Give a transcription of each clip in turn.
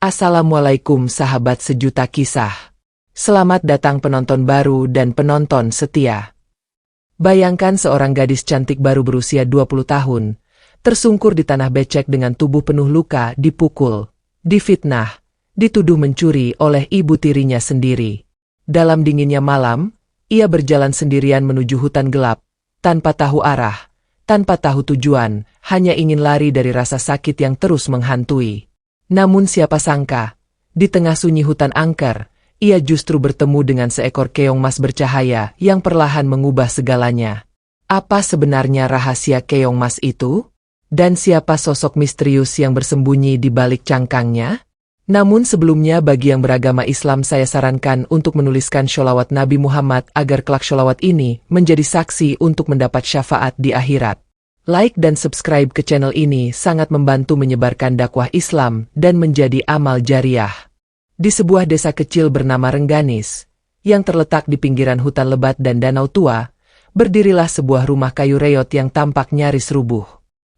Assalamualaikum sahabat sejuta kisah. Selamat datang penonton baru dan penonton setia. Bayangkan seorang gadis cantik baru berusia 20 tahun, tersungkur di tanah becek dengan tubuh penuh luka, dipukul, difitnah, dituduh mencuri oleh ibu tirinya sendiri. Dalam dinginnya malam, ia berjalan sendirian menuju hutan gelap, tanpa tahu arah, tanpa tahu tujuan, hanya ingin lari dari rasa sakit yang terus menghantui. Namun siapa sangka, di tengah sunyi hutan angker, ia justru bertemu dengan seekor keong mas bercahaya yang perlahan mengubah segalanya. Apa sebenarnya rahasia keong mas itu? Dan siapa sosok misterius yang bersembunyi di balik cangkangnya? Namun sebelumnya bagi yang beragama Islam saya sarankan untuk menuliskan sholawat Nabi Muhammad agar kelak sholawat ini menjadi saksi untuk mendapat syafaat di akhirat. Like dan subscribe ke channel ini sangat membantu menyebarkan dakwah Islam dan menjadi amal jariah. Di sebuah desa kecil bernama Rengganis, yang terletak di pinggiran hutan lebat dan danau tua, berdirilah sebuah rumah kayu reot yang tampak nyaris rubuh.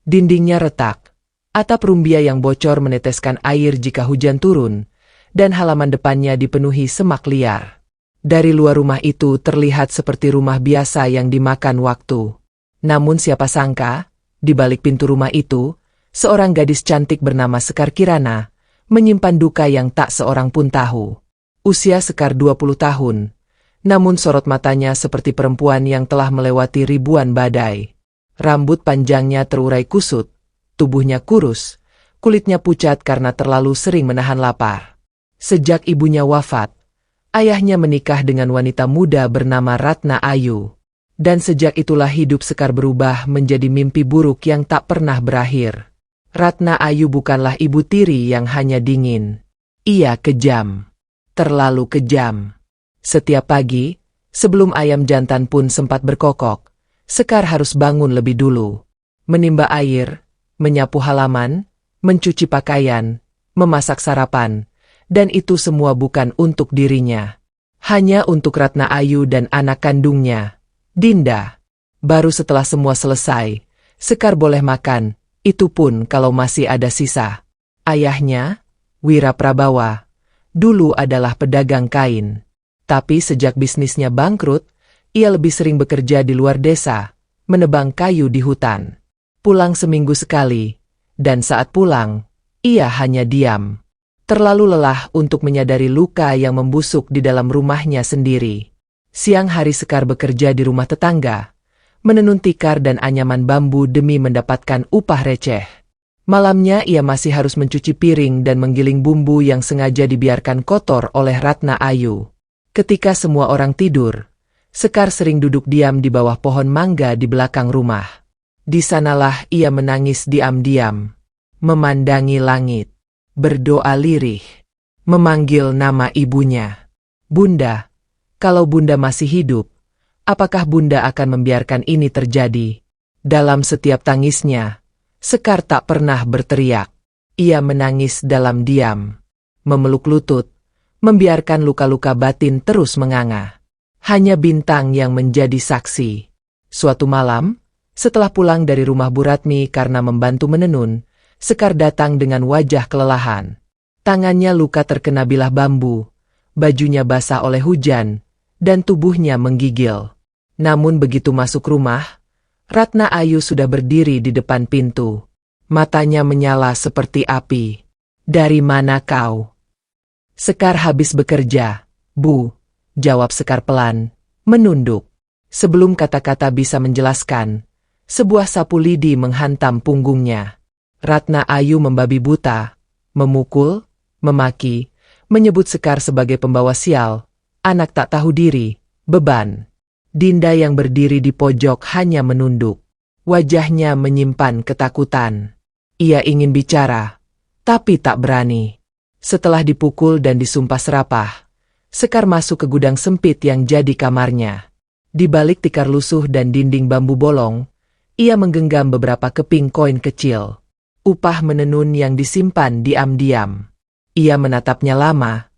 Dindingnya retak, atap rumbia yang bocor meneteskan air jika hujan turun, dan halaman depannya dipenuhi semak liar. Dari luar rumah itu terlihat seperti rumah biasa yang dimakan waktu. Namun siapa sangka, di balik pintu rumah itu, seorang gadis cantik bernama Sekar Kirana, menyimpan duka yang tak seorang pun tahu. Usia Sekar 20 tahun, namun sorot matanya seperti perempuan yang telah melewati ribuan badai. Rambut panjangnya terurai kusut, tubuhnya kurus, kulitnya pucat karena terlalu sering menahan lapar. Sejak ibunya wafat, ayahnya menikah dengan wanita muda bernama Ratna Ayu. Dan sejak itulah hidup Sekar berubah menjadi mimpi buruk yang tak pernah berakhir. Ratna Ayu bukanlah ibu tiri yang hanya dingin. Ia kejam. Terlalu kejam. Setiap pagi, sebelum ayam jantan pun sempat berkokok, Sekar harus bangun lebih dulu. Menimba air, menyapu halaman, mencuci pakaian, memasak sarapan, dan itu semua bukan untuk dirinya. Hanya untuk Ratna Ayu dan anak kandungnya, Dinda. Baru setelah semua selesai, Sekar boleh makan, itu pun kalau masih ada sisa. Ayahnya, Wira Prabawa, dulu adalah pedagang kain. Tapi sejak bisnisnya bangkrut, ia lebih sering bekerja di luar desa, menebang kayu di hutan. Pulang seminggu sekali, dan saat pulang, ia hanya diam. Terlalu lelah untuk menyadari luka yang membusuk di dalam rumahnya sendiri. Siang hari Sekar bekerja di rumah tetangga, menenun tikar dan anyaman bambu demi mendapatkan upah receh. Malamnya ia masih harus mencuci piring dan menggiling bumbu yang sengaja dibiarkan kotor oleh Ratna Ayu. Ketika semua orang tidur, Sekar sering duduk diam di bawah pohon mangga di belakang rumah. Di sanalah ia menangis diam-diam, memandangi langit, berdoa lirih, memanggil nama ibunya. Bunda. Kalau Bunda masih hidup, apakah Bunda akan membiarkan ini terjadi? Dalam setiap tangisnya, Sekar tak pernah berteriak. Ia menangis dalam diam, memeluk lutut, membiarkan luka-luka batin terus menganga. Hanya bintang yang menjadi saksi. Suatu malam, setelah pulang dari rumah Bu Ratmi karena membantu menenun, Sekar datang dengan wajah kelelahan. Tangannya luka terkena bilah bambu, bajunya basah oleh hujan, dan tubuhnya menggigil. Namun begitu masuk rumah, Ratna Ayu sudah berdiri di depan pintu. Matanya menyala seperti api. "Dari mana kau?" "Sekar habis bekerja, Bu," jawab Sekar pelan, menunduk. Sebelum kata-kata bisa menjelaskan, sebuah sapu lidi menghantam punggungnya. Ratna Ayu membabi buta, memukul, memaki, menyebut Sekar sebagai pembawa sial, anak tak tahu diri, beban. Dinda yang berdiri di pojok hanya menunduk. Wajahnya menyimpan ketakutan. Ia ingin bicara, tapi tak berani. Setelah dipukul dan disumpah serapah, Sekar masuk ke gudang sempit yang jadi kamarnya. Di balik tikar lusuh dan dinding bambu bolong, ia menggenggam beberapa keping koin kecil. Upah menenun yang disimpan diam-diam. Ia menatapnya lama,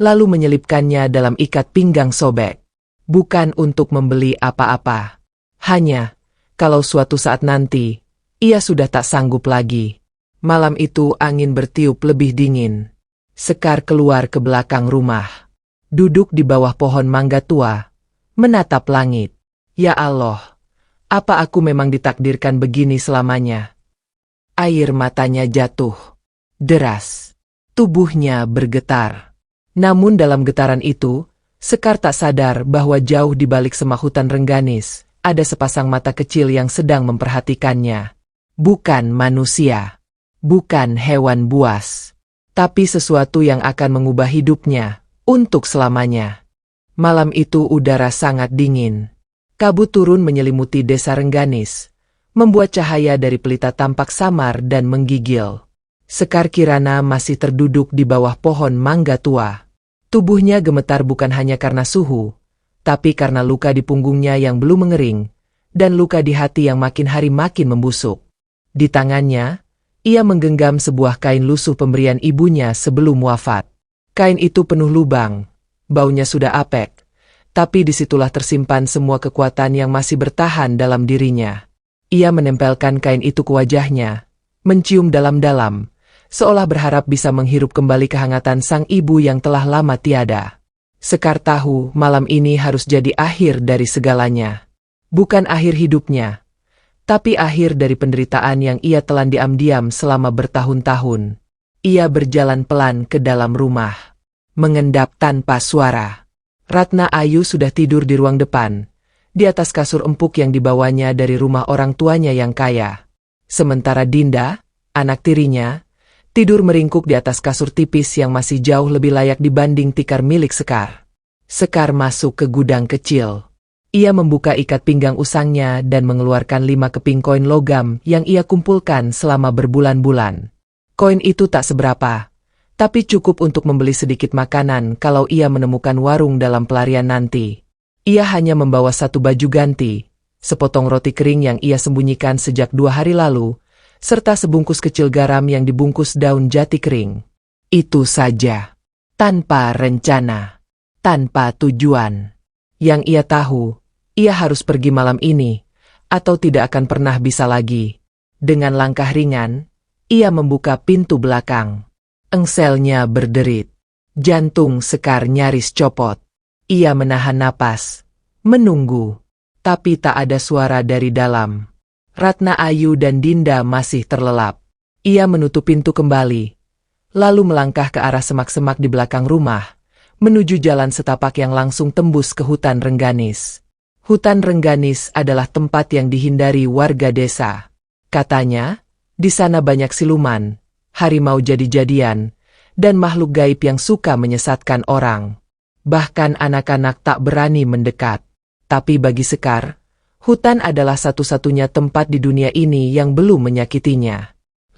lalu menyelipkannya dalam ikat pinggang sobek. Bukan untuk membeli apa-apa. Hanya, kalau suatu saat nanti, ia sudah tak sanggup lagi. Malam itu angin bertiup lebih dingin. Sekar keluar ke belakang rumah. Duduk di bawah pohon mangga tua, menatap langit. Ya Allah, apa aku memang ditakdirkan begini selamanya? Air matanya jatuh. Deras. Tubuhnya bergetar. Namun dalam getaran itu, Sekar tak sadar bahwa jauh di balik semak hutan rengganis, ada sepasang mata kecil yang sedang memperhatikannya. Bukan manusia. Bukan hewan buas. Tapi sesuatu yang akan mengubah hidupnya, untuk selamanya. Malam itu udara sangat dingin. Kabut turun menyelimuti desa Rengganis, membuat cahaya dari pelita tampak samar dan menggigil. Sekar Kirana masih terduduk di bawah pohon mangga tua. Tubuhnya gemetar bukan hanya karena suhu, tapi karena luka di punggungnya yang belum mengering, dan luka di hati yang makin hari makin membusuk. Di tangannya, ia menggenggam sebuah kain lusuh pemberian ibunya sebelum wafat. Kain itu penuh lubang, baunya sudah apek, tapi disitulah tersimpan semua kekuatan yang masih bertahan dalam dirinya. Ia menempelkan kain itu ke wajahnya, mencium dalam-dalam, seolah berharap bisa menghirup kembali kehangatan sang ibu yang telah lama tiada. Sekar tahu malam ini harus jadi akhir dari segalanya. Bukan akhir hidupnya, tapi akhir dari penderitaan yang ia telan diam-diam selama bertahun-tahun. Ia berjalan pelan ke dalam rumah, mengendap tanpa suara. Ratna Ayu sudah tidur di ruang depan, di atas kasur empuk yang dibawanya dari rumah orang tuanya yang kaya. Sementara Dinda, anak tirinya, tidur meringkuk di atas kasur tipis yang masih jauh lebih layak dibanding tikar milik Sekar. Sekar masuk ke gudang kecil. Ia membuka ikat pinggang usangnya dan mengeluarkan 5 keping koin logam yang ia kumpulkan selama berbulan-bulan. Koin itu tak seberapa, tapi cukup untuk membeli sedikit makanan kalau ia menemukan warung dalam pelarian nanti. Ia hanya membawa 1 baju ganti, sepotong roti kering yang ia sembunyikan sejak 2 hari lalu, serta sebungkus kecil garam yang dibungkus daun jati kering. Itu saja. Tanpa rencana. Tanpa tujuan. Yang ia tahu, ia harus pergi malam ini, atau tidak akan pernah bisa lagi. Dengan langkah ringan, ia membuka pintu belakang. Engselnya berderit. Jantung Sekar nyaris copot. Ia menahan napas, menunggu, tapi tak ada suara dari dalam. Ratna Ayu dan Dinda masih terlelap. Ia menutup pintu kembali, lalu melangkah ke arah semak-semak di belakang rumah, menuju jalan setapak yang langsung tembus ke hutan Rengganis. Hutan Rengganis adalah tempat yang dihindari warga desa. Katanya, di sana banyak siluman, harimau jadi-jadian, dan makhluk gaib yang suka menyesatkan orang. Bahkan anak-anak tak berani mendekat. Tapi bagi Sekar, hutan adalah satu-satunya tempat di dunia ini yang belum menyakitinya.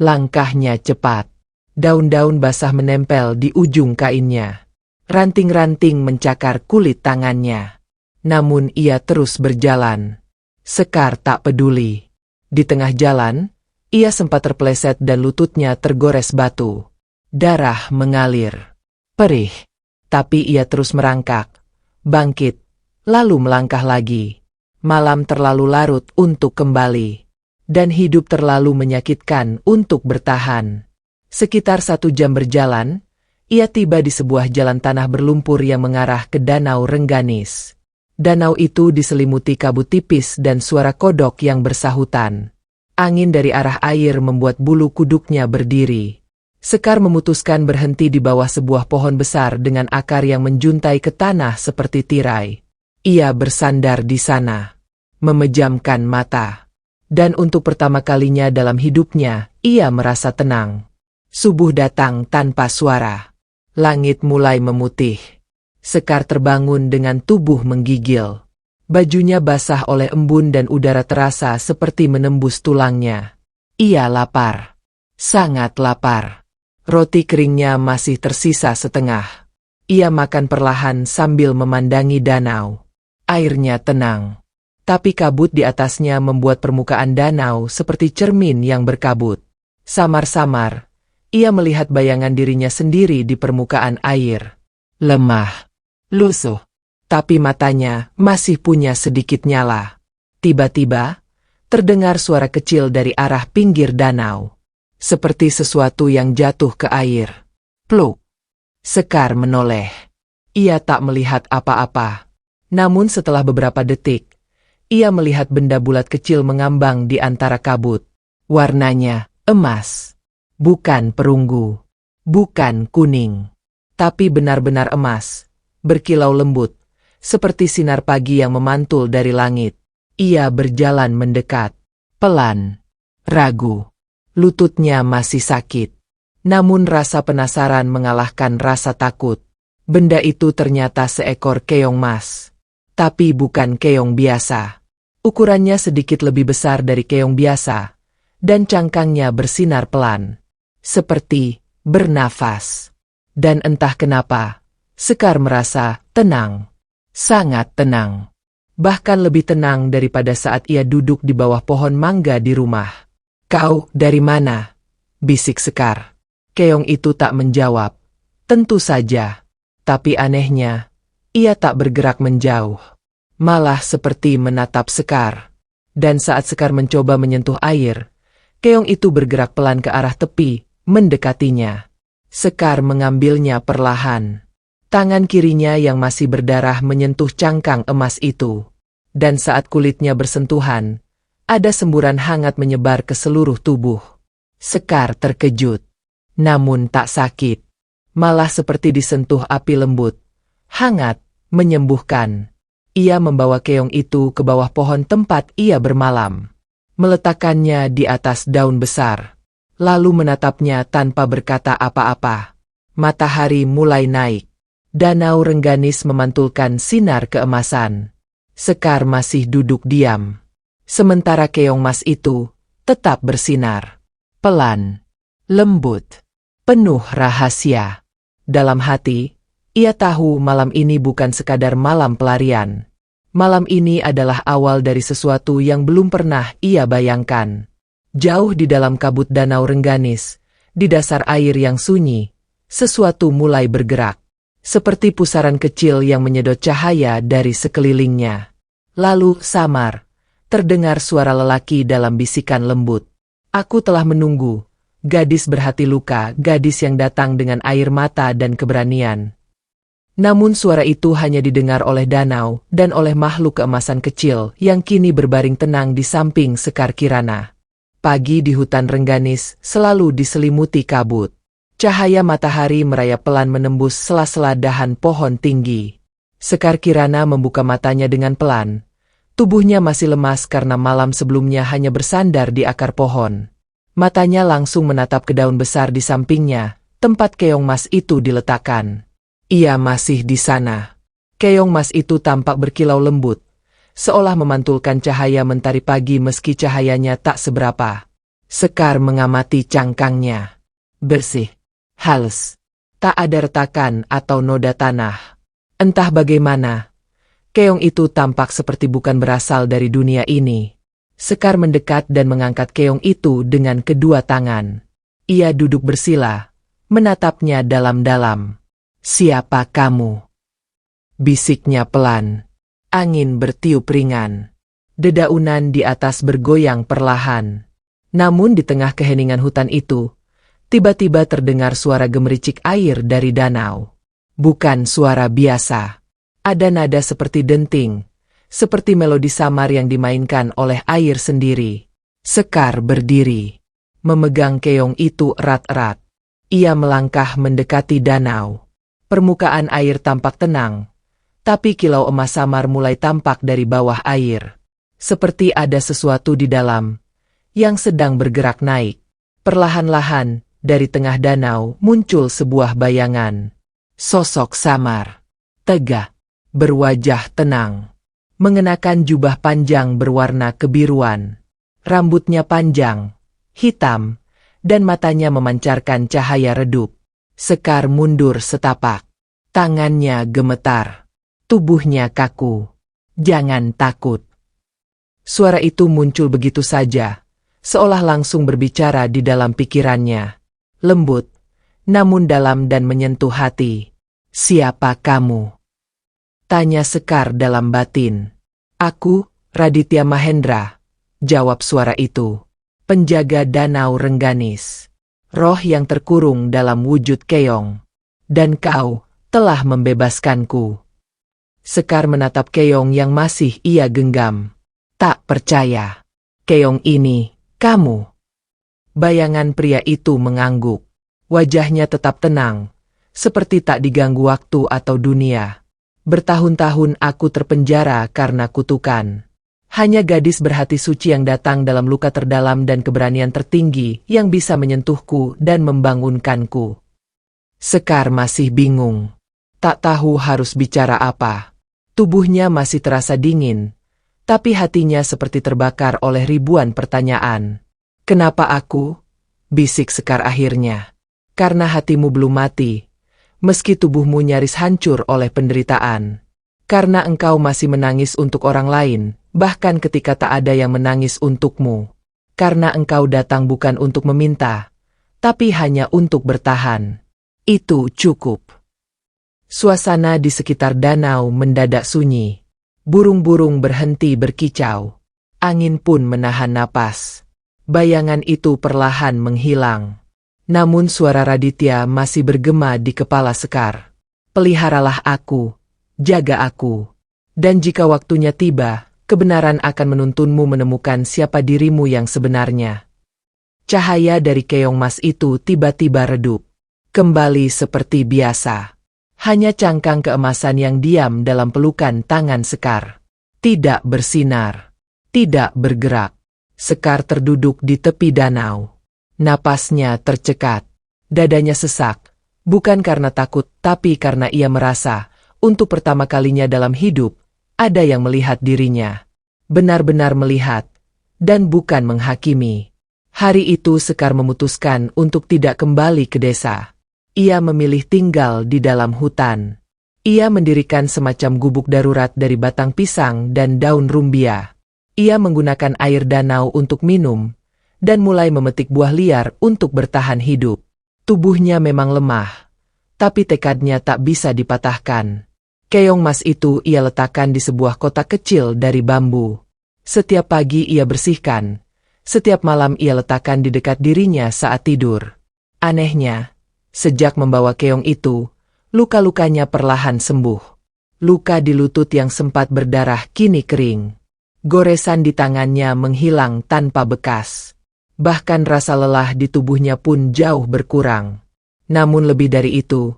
Langkahnya cepat. Daun-daun basah menempel di ujung kainnya. Ranting-ranting mencakar kulit tangannya. Namun ia terus berjalan. Sekar tak peduli. Di tengah jalan, ia sempat terpeleset dan lututnya tergores batu. Darah mengalir. Perih. Tapi ia terus merangkak. Bangkit. Lalu melangkah lagi. Malam terlalu larut untuk kembali. Dan hidup terlalu menyakitkan untuk bertahan. Sekitar 1 jam berjalan, ia tiba di sebuah jalan tanah berlumpur yang mengarah ke Danau Rengganis. Danau itu diselimuti kabut tipis dan suara kodok yang bersahutan. Angin dari arah air membuat bulu kuduknya berdiri. Sekar memutuskan berhenti di bawah sebuah pohon besar dengan akar yang menjuntai ke tanah seperti tirai. Ia bersandar di sana, memejamkan mata. Dan untuk pertama kalinya dalam hidupnya, ia merasa tenang. Subuh datang tanpa suara. Langit mulai memutih. Sekar terbangun dengan tubuh menggigil. Bajunya basah oleh embun dan udara terasa seperti menembus tulangnya. Ia lapar. Sangat lapar. Roti keringnya masih tersisa setengah. Ia makan perlahan sambil memandangi danau. Airnya tenang. Tapi kabut di atasnya membuat permukaan danau seperti cermin yang berkabut. Samar-samar, ia melihat bayangan dirinya sendiri di permukaan air. Lemah, lusuh, tapi matanya masih punya sedikit nyala. Tiba-tiba, terdengar suara kecil dari arah pinggir danau. Seperti sesuatu yang jatuh ke air. Pluk. Sekar menoleh. Ia tak melihat apa-apa. Namun setelah beberapa detik, ia melihat benda bulat kecil mengambang di antara kabut. Warnanya emas. Bukan perunggu. Bukan kuning. Tapi benar-benar emas. Berkilau lembut. Seperti sinar pagi yang memantul dari langit. Ia berjalan mendekat. Pelan. Ragu. Lututnya masih sakit. Namun rasa penasaran mengalahkan rasa takut. Benda itu ternyata seekor keong mas. Tapi bukan keong biasa. Ukurannya sedikit lebih besar dari keong biasa. Dan cangkangnya bersinar pelan. Seperti bernafas. Dan entah kenapa, Sekar merasa tenang. Sangat tenang. Bahkan lebih tenang daripada saat ia duduk di bawah pohon mangga di rumah. "Kau dari mana?" bisik Sekar. Keong itu tak menjawab. Tentu saja. Tapi anehnya, ia tak bergerak menjauh. Malah seperti menatap Sekar. Dan saat Sekar mencoba menyentuh air, keong itu bergerak pelan ke arah tepi, mendekatinya. Sekar mengambilnya perlahan. Tangan kirinya yang masih berdarah menyentuh cangkang emas itu. Dan saat kulitnya bersentuhan, ada semburan hangat menyebar ke seluruh tubuh. Sekar terkejut. Namun tak sakit. Malah seperti disentuh api lembut. Hangat, menyembuhkan. Ia membawa keong itu ke bawah pohon tempat ia bermalam. Meletakkannya di atas daun besar. Lalu menatapnya tanpa berkata apa-apa. Matahari mulai naik. Danau Rengganis memantulkan sinar keemasan. Sekar masih duduk diam. Sementara keong mas itu tetap bersinar. Pelan. Lembut. Penuh rahasia. Dalam hati, ia tahu malam ini bukan sekadar malam pelarian. Malam ini adalah awal dari sesuatu yang belum pernah ia bayangkan. Jauh di dalam kabut Danau Rengganis, di dasar air yang sunyi, sesuatu mulai bergerak. Seperti pusaran kecil yang menyedot cahaya dari sekelilingnya. Lalu samar, terdengar suara lelaki dalam bisikan lembut. "Aku telah menunggu, gadis berhati luka, gadis yang datang dengan air mata dan keberanian." Namun suara itu hanya didengar oleh danau dan oleh makhluk keemasan kecil yang kini berbaring tenang di samping Sekar Kirana. Pagi di hutan Rengganis selalu diselimuti kabut. Cahaya matahari merayap pelan menembus sela-sela dahan pohon tinggi. Sekar Kirana membuka matanya dengan pelan. Tubuhnya masih lemas karena malam sebelumnya hanya bersandar di akar pohon. Matanya langsung menatap ke daun besar di sampingnya, tempat keong mas itu diletakkan. Ia masih di sana. Keong mas itu tampak berkilau lembut, seolah memantulkan cahaya mentari pagi meski cahayanya tak seberapa. Sekar mengamati cangkangnya. Bersih. Halus. Tak ada retakan atau noda tanah. Entah bagaimana, keong itu tampak seperti bukan berasal dari dunia ini. Sekar mendekat dan mengangkat keong itu dengan kedua tangan. Ia duduk bersila, menatapnya dalam-dalam. "Siapa kamu?" bisiknya pelan. Angin bertiup ringan. Dedaunan di atas bergoyang perlahan. Namun di tengah keheningan hutan itu, tiba-tiba terdengar suara gemericik air dari danau. Bukan suara biasa. Ada nada seperti denting, seperti melodi samar yang dimainkan oleh air sendiri. Sekar berdiri, memegang keong itu erat-erat. Ia melangkah mendekati danau. Permukaan air tampak tenang, tapi kilau emas samar mulai tampak dari bawah air. Seperti ada sesuatu di dalam, yang sedang bergerak naik. Perlahan-lahan, dari tengah danau muncul sebuah bayangan. Sosok samar, tegak, berwajah tenang. Mengenakan jubah panjang berwarna kebiruan. Rambutnya panjang, hitam, dan matanya memancarkan cahaya redup. Sekar mundur setapak. Tangannya gemetar. Tubuhnya kaku. "Jangan takut." Suara itu muncul begitu saja, seolah langsung berbicara di dalam pikirannya. Lembut, namun dalam dan menyentuh hati. "Siapa kamu?" tanya Sekar dalam batin. "Aku, Raditya Mahendra," jawab suara itu. "Penjaga Danau Rengganis. Roh yang terkurung dalam wujud keong." Dan kau telah membebaskanku. Sekar menatap Keong yang masih ia genggam. Tak percaya. Keong ini, kamu. Bayangan pria itu mengangguk. Wajahnya tetap tenang, seperti tak diganggu waktu atau dunia. Bertahun-tahun aku terpenjara karena kutukan. Hanya gadis berhati suci yang datang dalam luka terdalam dan keberanian tertinggi yang bisa menyentuhku dan membangunkanku. Sekar masih bingung. Tak tahu harus bicara apa. Tubuhnya masih terasa dingin, tapi hatinya seperti terbakar oleh ribuan pertanyaan. Kenapa aku? Bisik Sekar akhirnya. Karena hatimu belum mati, meski tubuhmu nyaris hancur oleh penderitaan. Karena engkau masih menangis untuk orang lain, bahkan ketika tak ada yang menangis untukmu. Karena engkau datang bukan untuk meminta, tapi hanya untuk bertahan. Itu cukup. Suasana di sekitar danau mendadak sunyi. Burung-burung berhenti berkicau. Angin pun menahan napas. Bayangan itu perlahan menghilang. Namun suara Raditya masih bergema di kepala Sekar. Peliharalah aku, jaga aku. Dan jika waktunya tiba, kebenaran akan menuntunmu menemukan siapa dirimu yang sebenarnya. Cahaya dari keong emas itu tiba-tiba redup. Kembali seperti biasa. Hanya cangkang keemasan yang diam dalam pelukan tangan Sekar. Tidak bersinar. Tidak bergerak. Sekar terduduk di tepi danau. Napasnya tercekat. Dadanya sesak. Bukan karena takut, tapi karena ia merasa, untuk pertama kalinya dalam hidup, ada yang melihat dirinya. Benar-benar melihat. Dan bukan menghakimi. Hari itu Sekar memutuskan untuk tidak kembali ke desa. Ia memilih tinggal di dalam hutan. Ia mendirikan semacam gubuk darurat dari batang pisang dan daun rumbia. Ia menggunakan air danau untuk minum, dan mulai memetik buah liar untuk bertahan hidup. Tubuhnya memang lemah, tapi tekadnya tak bisa dipatahkan. Keong emas itu ia letakkan di sebuah kotak kecil dari bambu. Setiap pagi ia bersihkan, setiap malam ia letakkan di dekat dirinya saat tidur. Anehnya, sejak membawa keong itu, luka-lukanya perlahan sembuh. Luka di lutut yang sempat berdarah kini kering. Goresan di tangannya menghilang tanpa bekas. Bahkan rasa lelah di tubuhnya pun jauh berkurang. Namun lebih dari itu,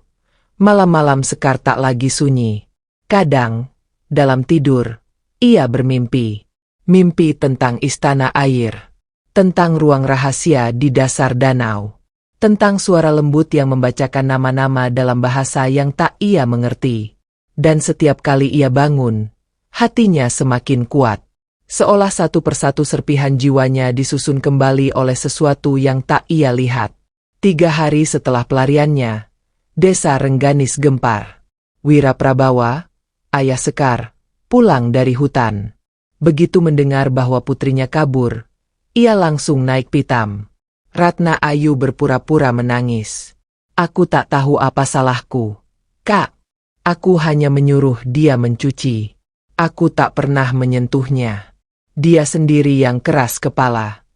malam-malam Sekar tak lagi sunyi. Kadang, dalam tidur, ia bermimpi. Mimpi tentang istana air. Tentang ruang rahasia di dasar danau. Tentang suara lembut yang membacakan nama-nama dalam bahasa yang tak ia mengerti. Dan setiap kali ia bangun, hatinya semakin kuat. Seolah satu persatu serpihan jiwanya disusun kembali oleh sesuatu yang tak ia lihat. 3 hari setelah pelariannya, desa Rengganis gempar. Wira Prabawa, ayah Sekar, pulang dari hutan. Begitu mendengar bahwa putrinya kabur, ia langsung naik pitam. Ratna Ayu berpura-pura menangis. Aku tak tahu apa salahku. Kak, aku hanya menyuruh dia mencuci. Aku tak pernah menyentuhnya. Dia sendiri yang keras kepala.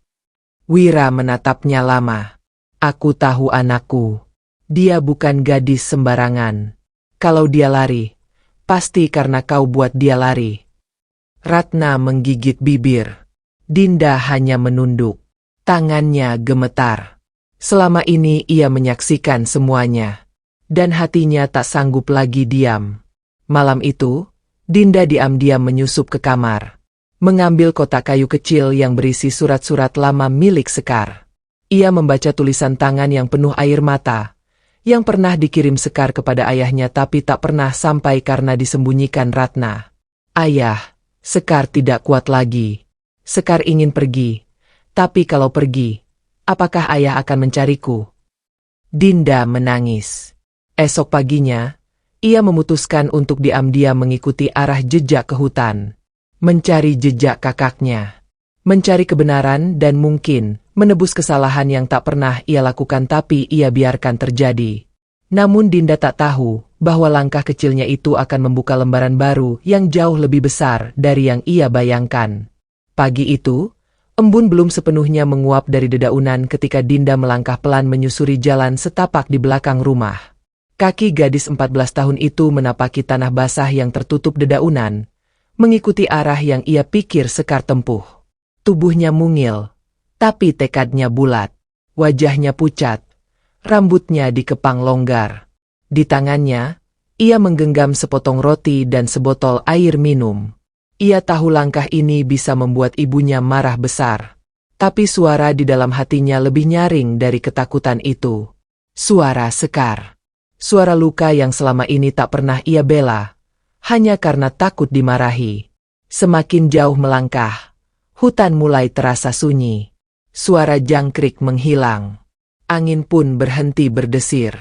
Wira menatapnya lama. Aku tahu anakku. Dia bukan gadis sembarangan. Kalau dia lari, pasti karena kau buat dia lari. Ratna menggigit bibir. Dinda hanya menunduk. Tangannya gemetar. Selama ini ia menyaksikan semuanya. Dan hatinya tak sanggup lagi diam. Malam itu, Dinda diam-diam menyusup ke kamar. Mengambil kotak kayu kecil yang berisi surat-surat lama milik Sekar. Ia membaca tulisan tangan yang penuh air mata, yang pernah dikirim Sekar kepada ayahnya tapi tak pernah sampai karena disembunyikan Ratna. Ayah, Sekar tidak kuat lagi. Sekar ingin pergi, tapi kalau pergi, apakah ayah akan mencariku? Dinda menangis. Esok paginya, ia memutuskan untuk diam-diam mengikuti arah jejak ke hutan. Mencari jejak kakaknya. Mencari kebenaran dan mungkin menebus kesalahan yang tak pernah ia lakukan tapi ia biarkan terjadi. Namun Dinda tak tahu bahwa langkah kecilnya itu akan membuka lembaran baru yang jauh lebih besar dari yang ia bayangkan. Pagi itu, embun belum sepenuhnya menguap dari dedaunan ketika Dinda melangkah pelan menyusuri jalan setapak di belakang rumah. Kaki gadis 14 tahun itu menapaki tanah basah yang tertutup dedaunan, mengikuti arah yang ia pikir Sekar tempuh. Tubuhnya mungil, tapi tekadnya bulat. Wajahnya pucat, rambutnya dikepang longgar. Di tangannya, ia menggenggam sepotong roti dan sebotol air minum. Ia tahu langkah ini bisa membuat ibunya marah besar. Tapi suara di dalam hatinya lebih nyaring dari ketakutan itu. Suara Sekar. Suara luka yang selama ini tak pernah ia bela, hanya karena takut dimarahi. Semakin jauh melangkah, hutan mulai terasa sunyi. Suara jangkrik menghilang. Angin pun berhenti berdesir.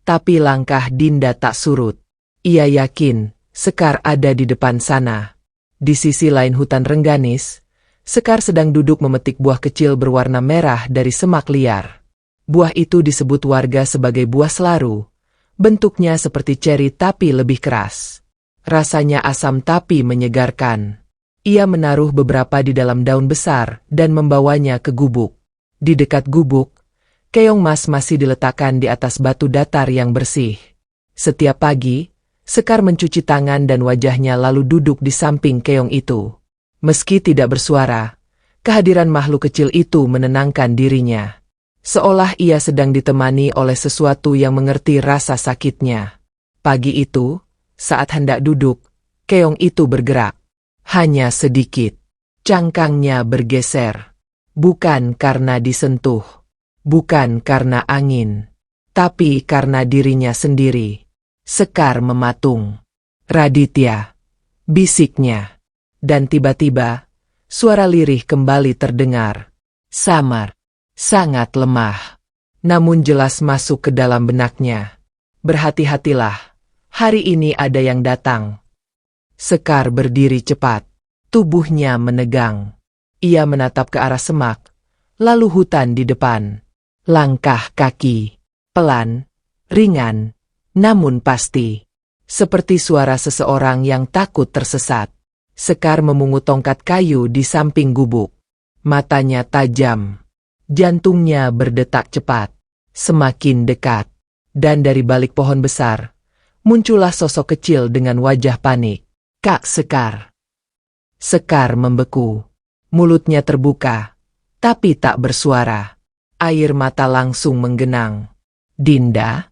Tapi langkah Dinda tak surut. Ia yakin Sekar ada di depan sana. Di sisi lain hutan rengganis, Sekar sedang duduk memetik buah kecil berwarna merah dari semak liar. Buah itu disebut warga sebagai buah selaru. Bentuknya seperti ceri tapi lebih keras. Rasanya asam tapi menyegarkan. Ia menaruh beberapa di dalam daun besar dan membawanya ke gubuk. Di dekat gubuk, keong mas masih diletakkan di atas batu datar yang bersih. Setiap pagi, Sekar mencuci tangan dan wajahnya lalu duduk di samping keong itu. Meski tidak bersuara, kehadiran makhluk kecil itu menenangkan dirinya. Seolah ia sedang ditemani oleh sesuatu yang mengerti rasa sakitnya. Pagi itu, saat hendak duduk, keong itu bergerak. Hanya sedikit. Cangkangnya bergeser. Bukan karena disentuh. Bukan karena angin. Tapi karena dirinya sendiri. Sekar mematung. Raditya. Bisiknya. Dan tiba-tiba, suara lirih kembali terdengar. Samar. Sangat lemah. Namun jelas masuk ke dalam benaknya. Berhati-hatilah. Hari ini ada yang datang. Sekar berdiri cepat. Tubuhnya menegang. Ia menatap ke arah semak. Lalu hutan di depan. Langkah kaki. Pelan. Ringan. Namun pasti. Seperti suara seseorang yang takut tersesat. Sekar memungut tongkat kayu di samping gubuk. Matanya tajam. Jantungnya berdetak cepat, semakin dekat, dan dari balik pohon besar, muncullah sosok kecil dengan wajah panik. Kak Sekar. Sekar membeku, mulutnya terbuka, tapi tak bersuara. Air mata langsung menggenang. Dinda?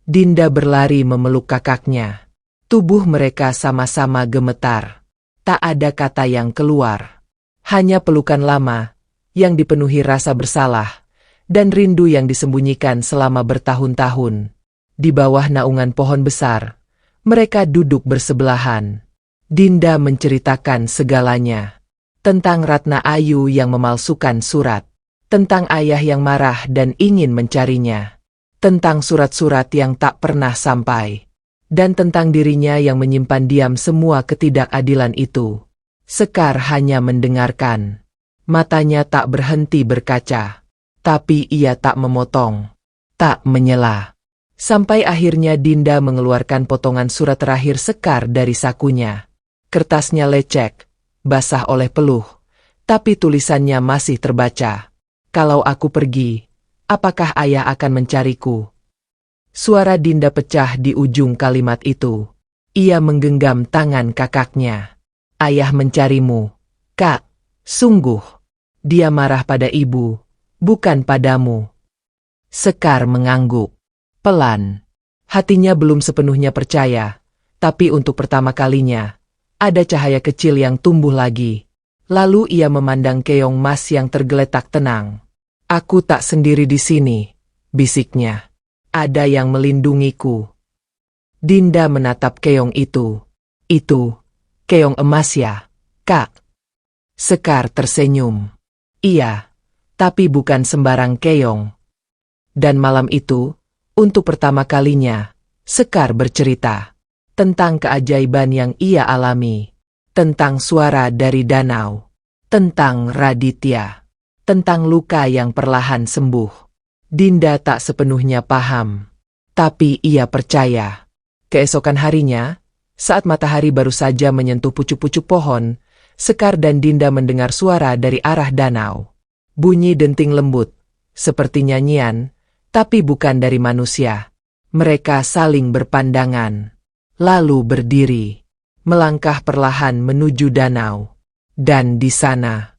Dinda berlari memeluk kakaknya. Tubuh mereka sama-sama gemetar. Tak ada kata yang keluar. Hanya pelukan lama, yang dipenuhi rasa bersalah, dan rindu yang disembunyikan selama bertahun-tahun. Di bawah naungan pohon besar, mereka duduk bersebelahan. Dinda menceritakan segalanya. Tentang Ratna Ayu yang memalsukan surat. Tentang ayah yang marah dan ingin mencarinya. Tentang surat-surat yang tak pernah sampai. Dan tentang dirinya yang menyimpan diam semua ketidakadilan itu. Sekar hanya mendengarkan. Matanya tak berhenti berkaca, tapi ia tak memotong, tak menyela. Sampai akhirnya Dinda mengeluarkan potongan surat terakhir Sekar dari sakunya. Kertasnya lecek, basah oleh peluh, tapi tulisannya masih terbaca. Kalau aku pergi, apakah ayah akan mencariku? Suara Dinda pecah di ujung kalimat itu. Ia menggenggam tangan kakaknya. Ayah mencarimu, Kak. Sungguh, dia marah pada ibu, bukan padamu. Sekar mengangguk. Pelan. Hatinya belum sepenuhnya percaya, tapi untuk pertama kalinya, ada cahaya kecil yang tumbuh lagi. Lalu ia memandang keong mas yang tergeletak tenang. Aku tak sendiri di sini, bisiknya. Ada yang melindungiku. Dinda menatap keong itu. Itu, keong emas ya, Kak. Sekar tersenyum. Iya, tapi bukan sembarang keong. Dan malam itu, untuk pertama kalinya, Sekar bercerita tentang keajaiban yang ia alami, tentang suara dari danau, tentang Raditya, tentang luka yang perlahan sembuh. Dinda tak sepenuhnya paham, tapi ia percaya. Keesokan harinya, saat matahari baru saja menyentuh pucuk-pucuk pohon, Sekar dan Dinda mendengar suara dari arah danau. Bunyi denting lembut, seperti nyanyian, tapi bukan dari manusia. Mereka saling berpandangan, lalu berdiri, melangkah perlahan menuju danau. Dan di sana,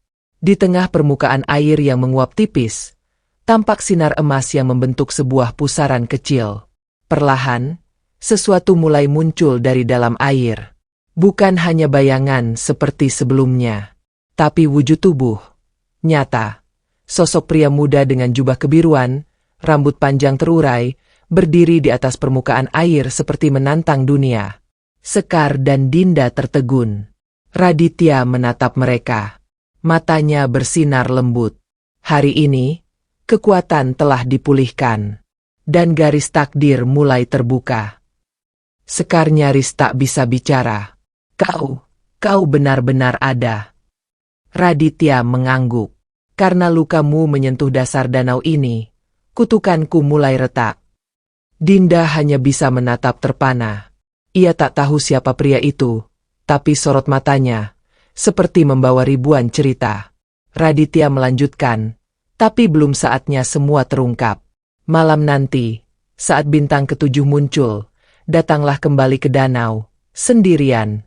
di tengah permukaan air yang menguap tipis, tampak sinar emas yang membentuk sebuah pusaran kecil. Perlahan, sesuatu mulai muncul dari dalam air. Bukan hanya bayangan seperti sebelumnya, tapi wujud tubuh nyata. Sosok pria muda dengan jubah kebiruan, rambut panjang terurai, berdiri di atas permukaan air seperti menantang dunia. Sekar dan Dinda tertegun. Raditya menatap mereka. Matanya bersinar lembut. Hari ini, kekuatan telah dipulihkan. Dan garis takdir mulai terbuka. Sekar nyaris tak bisa bicara. Kau benar-benar ada. Raditya mengangguk. Karena lukamu menyentuh dasar danau ini, kutukanku mulai retak. Dinda hanya bisa menatap terpana. Ia tak tahu siapa pria itu, tapi sorot matanya seperti membawa ribuan cerita. Raditya melanjutkan, tapi belum saatnya semua terungkap. Malam nanti, saat bintang ketujuh muncul, datanglah kembali ke danau, sendirian.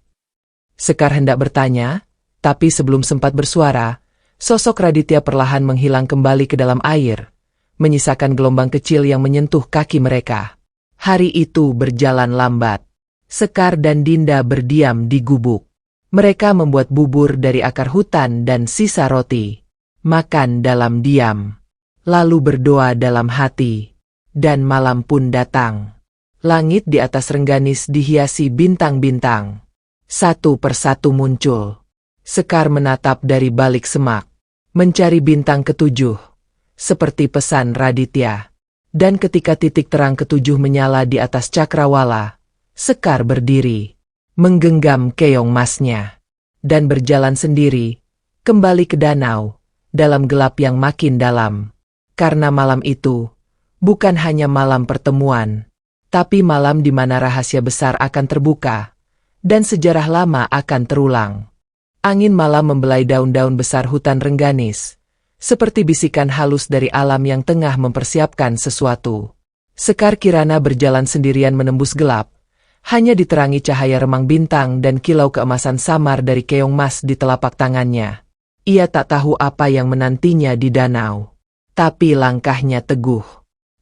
Sekar hendak bertanya, tapi sebelum sempat bersuara, sosok Raditya perlahan menghilang kembali ke dalam air, menyisakan gelombang kecil yang menyentuh kaki mereka. Hari itu berjalan lambat. Sekar dan Dinda berdiam di gubuk. Mereka membuat bubur dari akar hutan dan sisa roti. Makan dalam diam. Lalu berdoa dalam hati. Dan malam pun datang. Langit di atas Rengganis dihiasi bintang-bintang. Satu persatu muncul. Sekar menatap dari balik semak. Mencari bintang ketujuh. Seperti pesan Raditya. Dan ketika titik terang ketujuh menyala di atas cakrawala, Sekar berdiri, menggenggam keong emasnya, dan berjalan sendiri, kembali ke danau, dalam gelap yang makin dalam. Karena malam itu, bukan hanya malam pertemuan, tapi malam di mana rahasia besar akan terbuka, dan sejarah lama akan terulang. Angin malam membelai daun-daun besar hutan Rengganis, seperti bisikan halus dari alam yang tengah mempersiapkan sesuatu. Sekar Kirana berjalan sendirian menembus gelap, hanya diterangi cahaya remang bintang dan kilau keemasan samar dari keong emas di telapak tangannya. Ia tak tahu apa yang menantinya di danau. Tapi langkahnya teguh.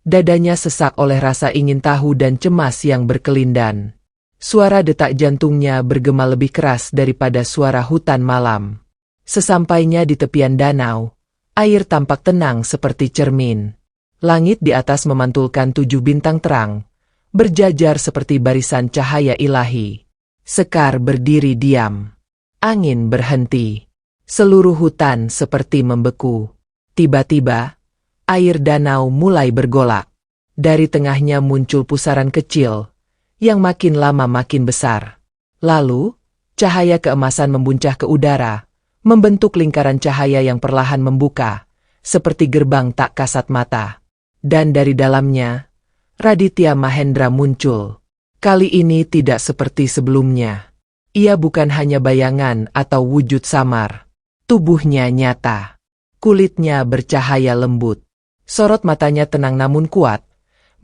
Dadanya sesak oleh rasa ingin tahu dan cemas yang berkelindan. Suara detak jantungnya bergema lebih keras daripada suara hutan malam. Sesampainya di tepian danau, air tampak tenang seperti cermin. Langit di atas memantulkan 7 bintang terang, berjajar seperti barisan cahaya ilahi. Sekar berdiri diam. Angin berhenti. Seluruh hutan seperti membeku. Tiba-tiba, air danau mulai bergolak. Dari tengahnya muncul pusaran kecil, yang makin lama makin besar. Lalu, cahaya keemasan membuncah ke udara, membentuk lingkaran cahaya yang perlahan membuka, seperti gerbang tak kasat mata. Dan dari dalamnya, Raditya Mahendra muncul. Kali ini tidak seperti sebelumnya. Ia bukan hanya bayangan atau wujud samar. Tubuhnya nyata. Kulitnya bercahaya lembut. Sorot matanya tenang namun kuat.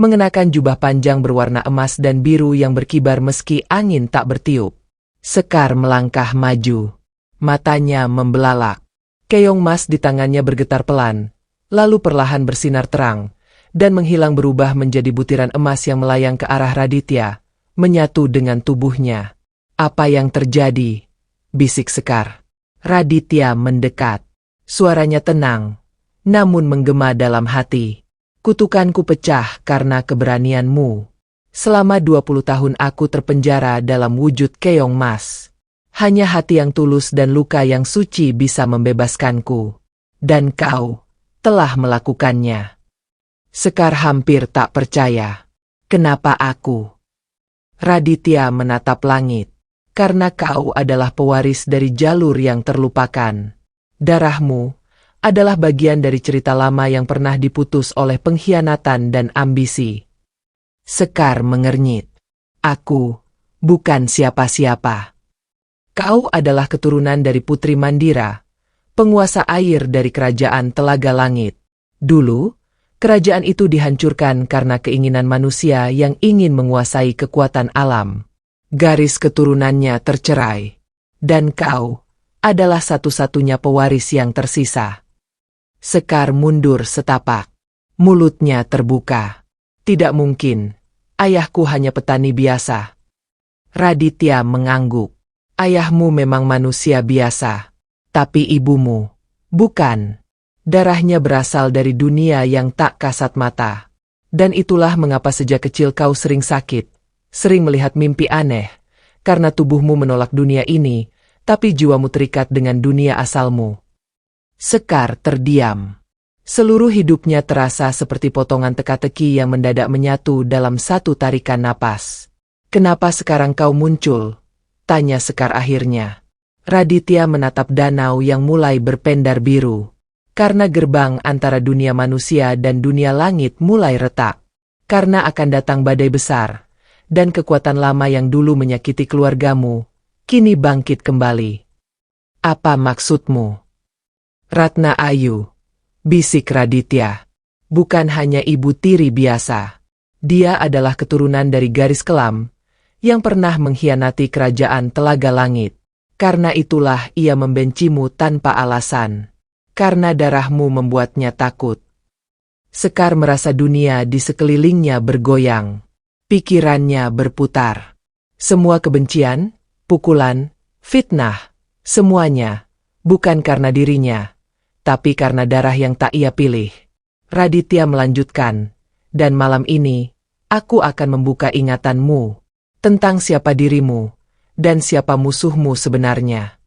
Mengenakan jubah panjang berwarna emas dan biru yang berkibar meski angin tak bertiup. Sekar melangkah maju. Matanya membelalak. Keong emas di tangannya bergetar pelan, lalu perlahan bersinar terang, dan menghilang berubah menjadi butiran emas yang melayang ke arah Raditya, menyatu dengan tubuhnya. Apa yang terjadi? Bisik Sekar. Raditya mendekat. Suaranya tenang, namun menggema dalam hati. Kutukanku pecah karena keberanianmu. Selama 20 tahun aku terpenjara dalam wujud keong emas. Hanya hati yang tulus dan luka yang suci bisa membebaskanku. Dan kau telah melakukannya. Sekar hampir tak percaya. Kenapa aku? Raditya menatap langit. Karena kau adalah pewaris dari jalur yang terlupakan. Darahmu adalah bagian dari cerita lama yang pernah diputus oleh pengkhianatan dan ambisi. Sekar mengernyit. Aku bukan siapa-siapa. Kau adalah keturunan dari Putri Mandira, penguasa air dari kerajaan Telaga Langit. Dulu, Kerajaan itu dihancurkan karena keinginan manusia yang ingin menguasai kekuatan alam. Garis keturunannya tercerai. Dan kau adalah satu-satunya pewaris yang tersisa. Sekar mundur setapak. Mulutnya terbuka. Tidak mungkin. Ayahku hanya petani biasa. Raditya mengangguk. Ayahmu memang manusia biasa. Tapi ibumu, bukan. Darahnya berasal dari dunia yang tak kasat mata. Dan itulah mengapa sejak kecil kau sering sakit, sering melihat mimpi aneh, karena tubuhmu menolak dunia ini, tapi jiwamu terikat dengan dunia asalmu. Sekar terdiam. Seluruh hidupnya terasa seperti potongan teka-teki yang mendadak menyatu dalam satu tarikan napas. Kenapa sekarang kau muncul? Tanya Sekar akhirnya. Raditya menatap danau yang mulai berpendar biru. Karena gerbang antara dunia manusia dan dunia langit mulai retak. Karena akan datang badai besar. Dan kekuatan lama yang dulu menyakiti keluargamu, kini bangkit kembali. Apa maksudmu? Ratna Ayu, bisik Raditya. Bukan hanya ibu tiri biasa. Dia adalah keturunan dari garis kelam, yang pernah mengkhianati kerajaan Telaga Langit. Karena itulah ia membencimu tanpa alasan. Karena darahmu membuatnya takut. Sekar merasa dunia di sekelilingnya bergoyang. Pikirannya berputar. Semua kebencian, pukulan, fitnah, semuanya, bukan karena dirinya, tapi karena darah yang tak ia pilih. Raditya melanjutkan, dan malam ini, aku akan membuka ingatanmu tentang siapa dirimu, dan siapa musuhmu sebenarnya.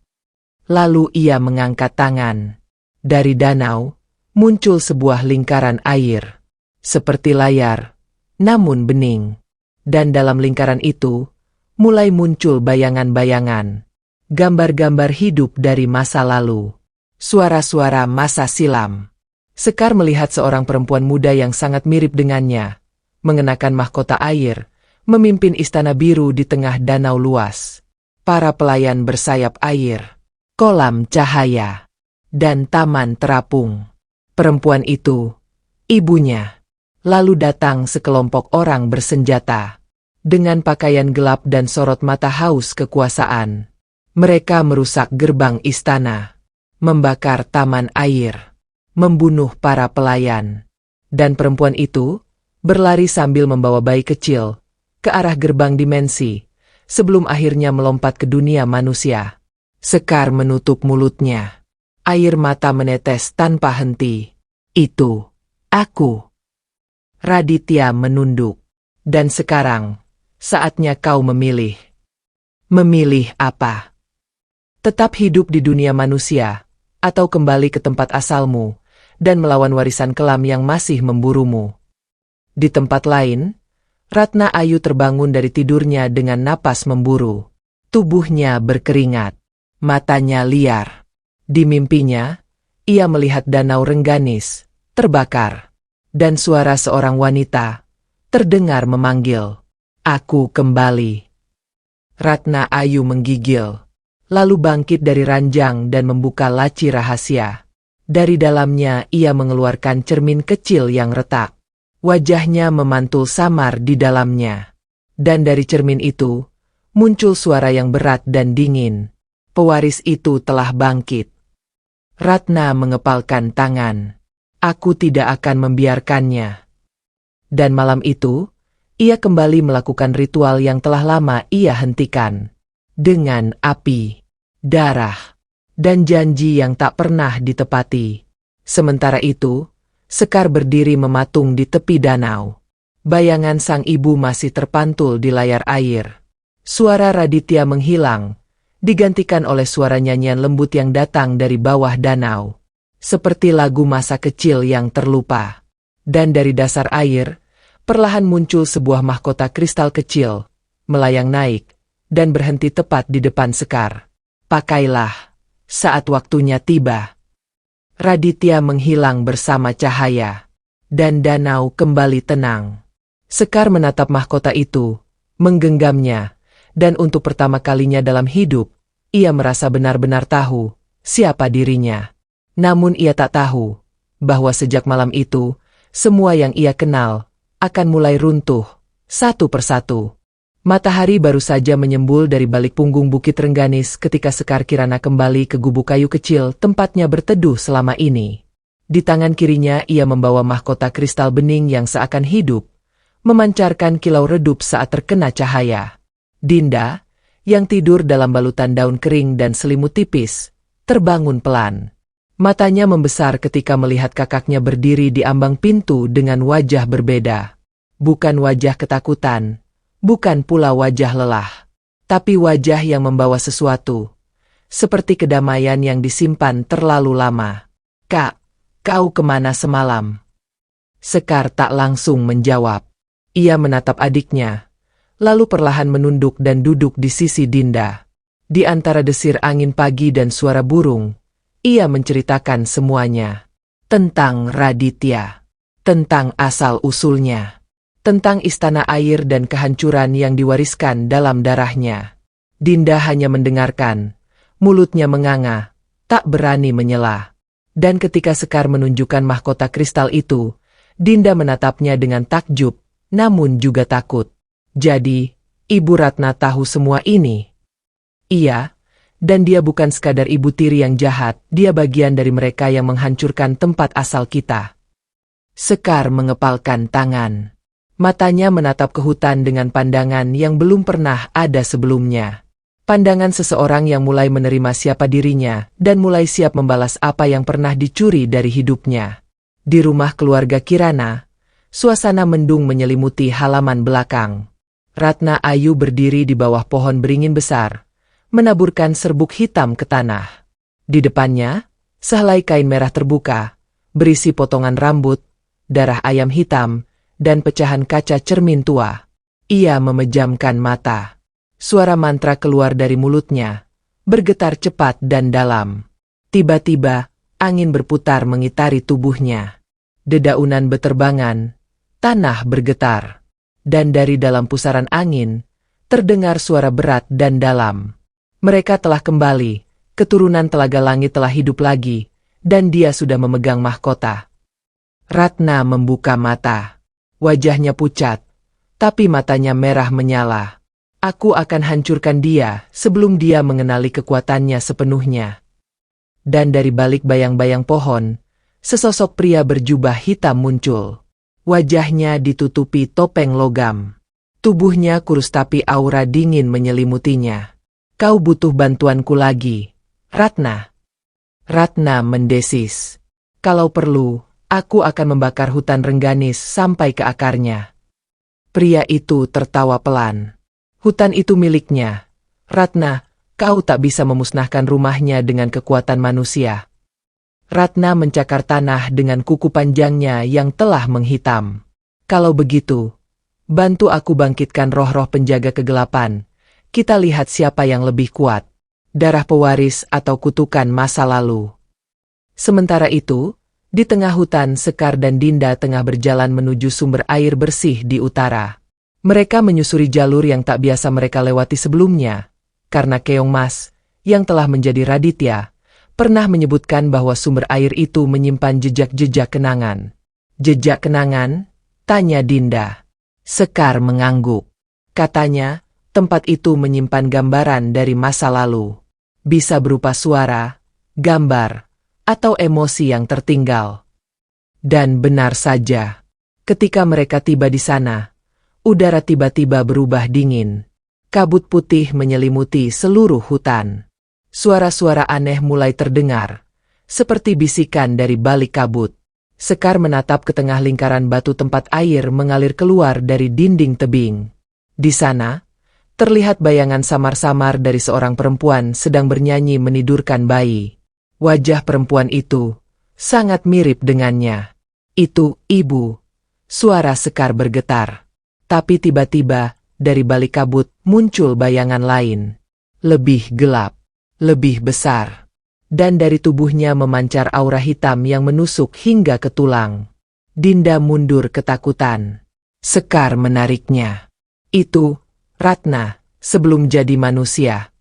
Lalu ia mengangkat tangan. Dari danau, muncul sebuah lingkaran air. Seperti layar, namun bening. Dan dalam lingkaran itu, mulai muncul bayangan-bayangan. Gambar-gambar hidup dari masa lalu. Suara-suara masa silam. Sekar melihat seorang perempuan muda yang sangat mirip dengannya. Mengenakan mahkota air, memimpin istana biru di tengah danau luas. Para pelayan bersayap air. Kolam cahaya. Dan taman terapung. Perempuan itu, ibunya. Lalu datang sekelompok orang bersenjata. Dengan pakaian gelap dan sorot mata haus kekuasaan. Mereka merusak gerbang istana. Membakar taman air. Membunuh para pelayan. Dan perempuan itu, berlari sambil membawa bayi kecil, ke arah gerbang dimensi, sebelum akhirnya melompat ke dunia manusia. Sekar menutup mulutnya. Air mata menetes tanpa henti. Itu, aku. Raditya menunduk. Dan sekarang, saatnya kau memilih. Memilih apa? Tetap hidup di dunia manusia, atau kembali ke tempat asalmu, dan melawan warisan kelam yang masih memburumu. Di tempat lain, Ratna Ayu terbangun dari tidurnya dengan napas memburu. Tubuhnya berkeringat. Matanya liar. Di mimpinya, ia melihat danau Rengganis, terbakar. Dan suara seorang wanita, terdengar memanggil, "Aku kembali." Ratna Ayu menggigil, lalu bangkit dari ranjang dan membuka laci rahasia. Dari dalamnya ia mengeluarkan cermin kecil yang retak. Wajahnya memantul samar di dalamnya. Dan dari cermin itu, muncul suara yang berat dan dingin. Pewaris itu telah bangkit. Ratna mengepalkan tangan. Aku tidak akan membiarkannya. Dan malam itu, ia kembali melakukan ritual yang telah lama ia hentikan. Dengan api, darah, dan janji yang tak pernah ditepati. Sementara itu, Sekar berdiri mematung di tepi danau. Bayangan sang ibu masih terpantul di layar air. Suara Raditya menghilang, digantikan oleh suara nyanyian lembut yang datang dari bawah danau. Seperti lagu masa kecil yang terlupa. Dan dari dasar air, perlahan muncul sebuah mahkota kristal kecil, melayang naik, dan berhenti tepat di depan Sekar. Pakailah, saat waktunya tiba. Raditya menghilang bersama cahaya, dan danau kembali tenang. Sekar menatap mahkota itu, menggenggamnya, dan untuk pertama kalinya dalam hidup, ia merasa benar-benar tahu siapa dirinya. Namun ia tak tahu bahwa sejak malam itu, semua yang ia kenal akan mulai runtuh, satu persatu. Matahari baru saja menyembul dari balik punggung Bukit Rengganis ketika Sekar Kirana kembali ke gubuk kayu kecil tempatnya berteduh selama ini. Di tangan kirinya ia membawa mahkota kristal bening yang seakan hidup, memancarkan kilau redup saat terkena cahaya. Dinda, yang tidur dalam balutan daun kering dan selimut tipis, terbangun pelan. Matanya membesar ketika melihat kakaknya berdiri di ambang pintu dengan wajah berbeda. Bukan wajah ketakutan, bukan pula wajah lelah, tapi wajah yang membawa sesuatu, seperti kedamaian yang disimpan terlalu lama. "Kak, kau kemana semalam?" Sekar tak langsung menjawab. Ia menatap adiknya, lalu perlahan menunduk dan duduk di sisi Dinda. Di antara desir angin pagi dan suara burung, ia menceritakan semuanya. Tentang Raditya, tentang asal-usulnya, tentang istana air dan kehancuran yang diwariskan dalam darahnya. Dinda hanya mendengarkan, mulutnya menganga, tak berani menyela. Dan ketika Sekar menunjukkan mahkota kristal itu, Dinda menatapnya dengan takjub, namun juga takut. "Jadi, Ibu Ratna tahu semua ini?" "Iya, dan dia bukan sekadar ibu tiri yang jahat, dia bagian dari mereka yang menghancurkan tempat asal kita." Sekar mengepalkan tangan. Matanya menatap ke hutan dengan pandangan yang belum pernah ada sebelumnya. Pandangan seseorang yang mulai menerima siapa dirinya dan mulai siap membalas apa yang pernah dicuri dari hidupnya. Di rumah keluarga Kirana, suasana mendung menyelimuti halaman belakang. Ratna Ayu berdiri di bawah pohon beringin besar, menaburkan serbuk hitam ke tanah. Di depannya, sehelai kain merah terbuka, berisi potongan rambut, darah ayam hitam, dan pecahan kaca cermin tua. Ia memejamkan mata. Suara mantra keluar dari mulutnya, bergetar cepat dan dalam. Tiba-tiba, angin berputar mengitari tubuhnya. Dedaunan beterbangan, tanah bergetar. Dan dari dalam pusaran angin, terdengar suara berat dan dalam. Mereka telah kembali, keturunan Telaga Langit telah hidup lagi, dan dia sudah memegang mahkota. Ratna membuka mata. Wajahnya pucat, tapi matanya merah menyala. "Aku akan hancurkan dia sebelum dia mengenali kekuatannya sepenuhnya." Dan dari balik bayang-bayang pohon, sesosok pria berjubah hitam muncul. Wajahnya ditutupi topeng logam. Tubuhnya kurus tapi aura dingin menyelimutinya. "Kau butuh bantuanku lagi, Ratna." Ratna mendesis. "Kalau perlu, aku akan membakar hutan Rengganis sampai ke akarnya." Pria itu tertawa pelan. "Hutan itu miliknya. Ratna, kau tak bisa memusnahkan rumahnya dengan kekuatan manusia." Ratna mencakar tanah dengan kuku panjangnya yang telah menghitam. "Kalau begitu, bantu aku bangkitkan roh-roh penjaga kegelapan. Kita lihat siapa yang lebih kuat. Darah pewaris atau kutukan masa lalu." Sementara itu, di tengah hutan Sekar dan Dinda tengah berjalan menuju sumber air bersih di utara. Mereka menyusuri jalur yang tak biasa mereka lewati sebelumnya, karena Keong Mas, yang telah menjadi Raditya, pernah menyebutkan bahwa sumber air itu menyimpan jejak-jejak kenangan. "Jejak kenangan?" tanya Dinda. Sekar mengangguk. Katanya, tempat itu menyimpan gambaran dari masa lalu. Bisa berupa suara, gambar, atau emosi yang tertinggal. Dan benar saja, ketika mereka tiba di sana, udara tiba-tiba berubah dingin. Kabut putih menyelimuti seluruh hutan. Suara-suara aneh mulai terdengar, seperti bisikan dari balik kabut. Sekar menatap ke tengah lingkaran batu tempat air mengalir keluar dari dinding tebing. Di sana, terlihat bayangan samar-samar dari seorang perempuan sedang bernyanyi menidurkan bayi. Wajah perempuan itu sangat mirip dengannya. "Itu, Ibu." Suara Sekar bergetar. Tapi tiba-tiba, dari balik kabut muncul bayangan lain. Lebih gelap, lebih besar. Dan dari tubuhnya memancar aura hitam yang menusuk hingga ke tulang. Dinda mundur ketakutan. Sekar menariknya. "Itu Ratna, sebelum jadi manusia."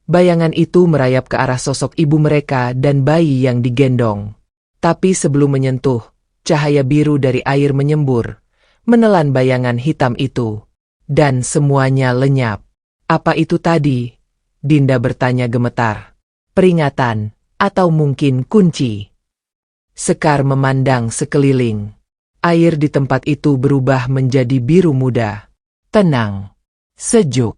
Bayangan itu merayap ke arah sosok ibu mereka dan bayi yang digendong. Tapi sebelum menyentuh, cahaya biru dari air menyembur, menelan bayangan hitam itu. Dan semuanya lenyap. Apa itu tadi? Dinda bertanya gemetar. Peringatan, atau mungkin kunci? Sekar memandang sekeliling. Air di tempat itu berubah menjadi biru muda. Tenang. Sejuk.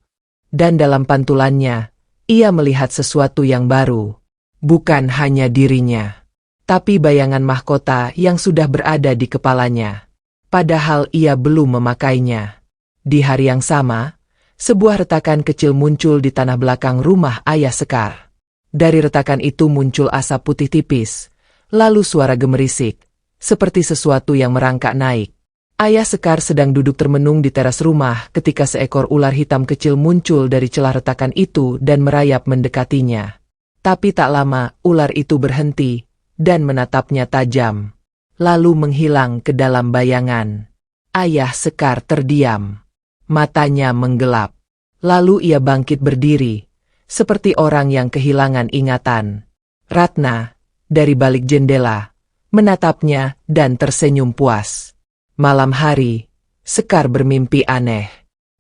Dan dalam pantulannya, ia melihat sesuatu yang baru. Bukan hanya dirinya, tapi bayangan mahkota yang sudah berada di kepalanya. Padahal ia belum memakainya. Di hari yang sama, sebuah retakan kecil muncul di tanah belakang rumah ayah Sekar. Dari retakan itu muncul asap putih tipis, lalu suara gemerisik, seperti sesuatu yang merangkak naik. Ayah Sekar sedang duduk termenung di teras rumah ketika seekor ular hitam kecil muncul dari celah retakan itu dan merayap mendekatinya. Tapi tak lama, ular itu berhenti dan menatapnya tajam, lalu menghilang ke dalam bayangan. Ayah Sekar terdiam. Matanya menggelap. Lalu ia bangkit berdiri, seperti orang yang kehilangan ingatan. Ratna, dari balik jendela, menatapnya dan tersenyum puas. Malam hari, Sekar bermimpi aneh.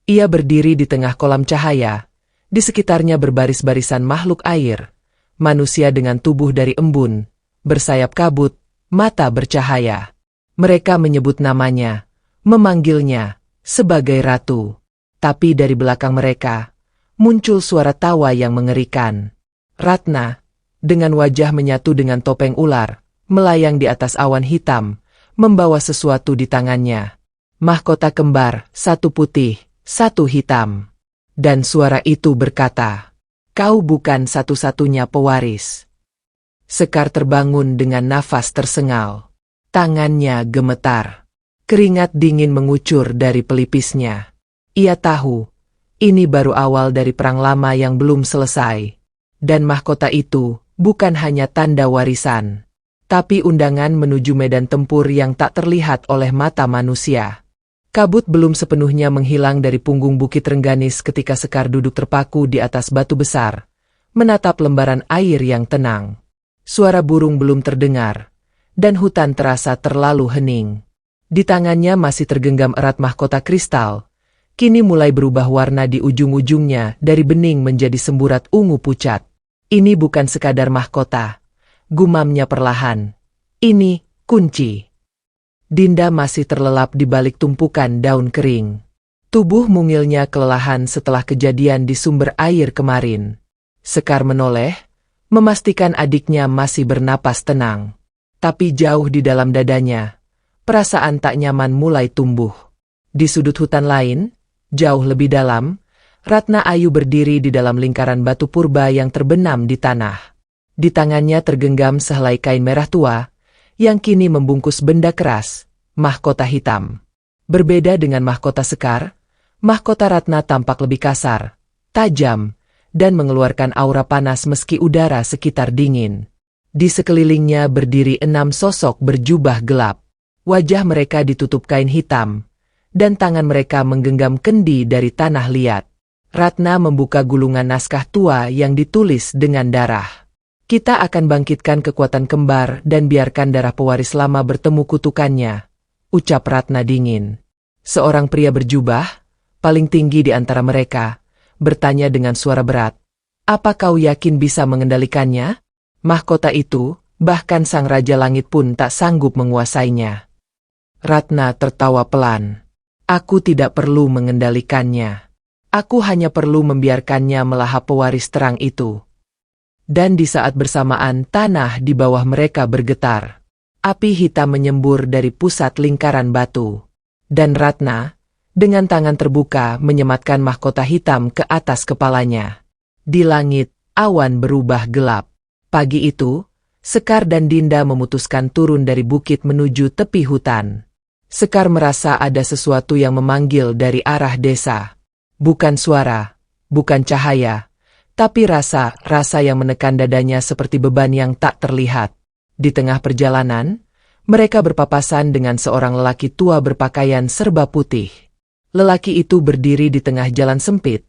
Ia berdiri di tengah kolam cahaya. Di sekitarnya berbaris-barisan makhluk air. Manusia dengan tubuh dari embun, bersayap kabut, mata bercahaya. Mereka menyebut namanya, memanggilnya sebagai ratu. Tapi dari belakang mereka, muncul suara tawa yang mengerikan. Ratna, dengan wajah menyatu dengan topeng ular, melayang di atas awan hitam, membawa sesuatu di tangannya. Mahkota kembar, satu putih, satu hitam. Dan suara itu berkata, "Kau bukan satu-satunya pewaris." Sekar terbangun dengan nafas tersengal. Tangannya gemetar. Keringat dingin mengucur dari pelipisnya. Ia tahu, ini baru awal dari perang lama yang belum selesai. Dan mahkota itu bukan hanya tanda warisan, tapi undangan menuju medan tempur yang tak terlihat oleh mata manusia. Kabut belum sepenuhnya menghilang dari punggung Bukit Rengganis ketika Sekar duduk terpaku di atas batu besar, menatap lembaran air yang tenang. Suara burung belum terdengar, dan hutan terasa terlalu hening. Di tangannya masih tergenggam erat mahkota kristal, kini mulai berubah warna di ujung-ujungnya dari bening menjadi semburat ungu pucat. Ini bukan sekadar mahkota, gumamnya perlahan. Ini kunci. Dinda masih terlelap di balik tumpukan daun kering. Tubuh mungilnya kelelahan setelah kejadian di sumber air kemarin. Sekar menoleh, memastikan adiknya masih bernapas tenang. Tapi jauh di dalam dadanya, perasaan tak nyaman mulai tumbuh. Di sudut hutan lain, jauh lebih dalam, Ratna Ayu berdiri di dalam lingkaran batu purba yang terbenam di tanah. Di tangannya tergenggam sehelai kain merah tua, yang kini membungkus benda keras, mahkota hitam. Berbeda dengan mahkota Sekar, mahkota Ratna tampak lebih kasar, tajam, dan mengeluarkan aura panas meski udara sekitar dingin. Di sekelilingnya berdiri 6 sosok berjubah gelap. Wajah mereka ditutup kain hitam, dan tangan mereka menggenggam kendi dari tanah liat. Ratna membuka gulungan naskah tua yang ditulis dengan darah. "Kita akan bangkitkan kekuatan kembar dan biarkan darah pewaris lama bertemu kutukannya," ucap Ratna dingin. Seorang pria berjubah, paling tinggi di antara mereka, bertanya dengan suara berat, "Apa kau yakin bisa mengendalikannya?" Mahkota itu, bahkan Sang Raja Langit pun tak sanggup menguasainya. Ratna tertawa pelan. "Aku tidak perlu mengendalikannya. Aku hanya perlu membiarkannya melahap pewaris terang itu." Dan di saat bersamaan tanah di bawah mereka bergetar. Api hitam menyembur dari pusat lingkaran batu. Dan Ratna, dengan tangan terbuka menyematkan mahkota hitam ke atas kepalanya. Di langit, awan berubah gelap. Pagi itu, Sekar dan Dinda memutuskan turun dari bukit menuju tepi hutan. Sekar merasa ada sesuatu yang memanggil dari arah desa. Bukan suara, bukan cahaya, tapi rasa yang menekan dadanya seperti beban yang tak terlihat. Di tengah perjalanan, mereka berpapasan dengan seorang lelaki tua berpakaian serba putih. Lelaki itu berdiri di tengah jalan sempit,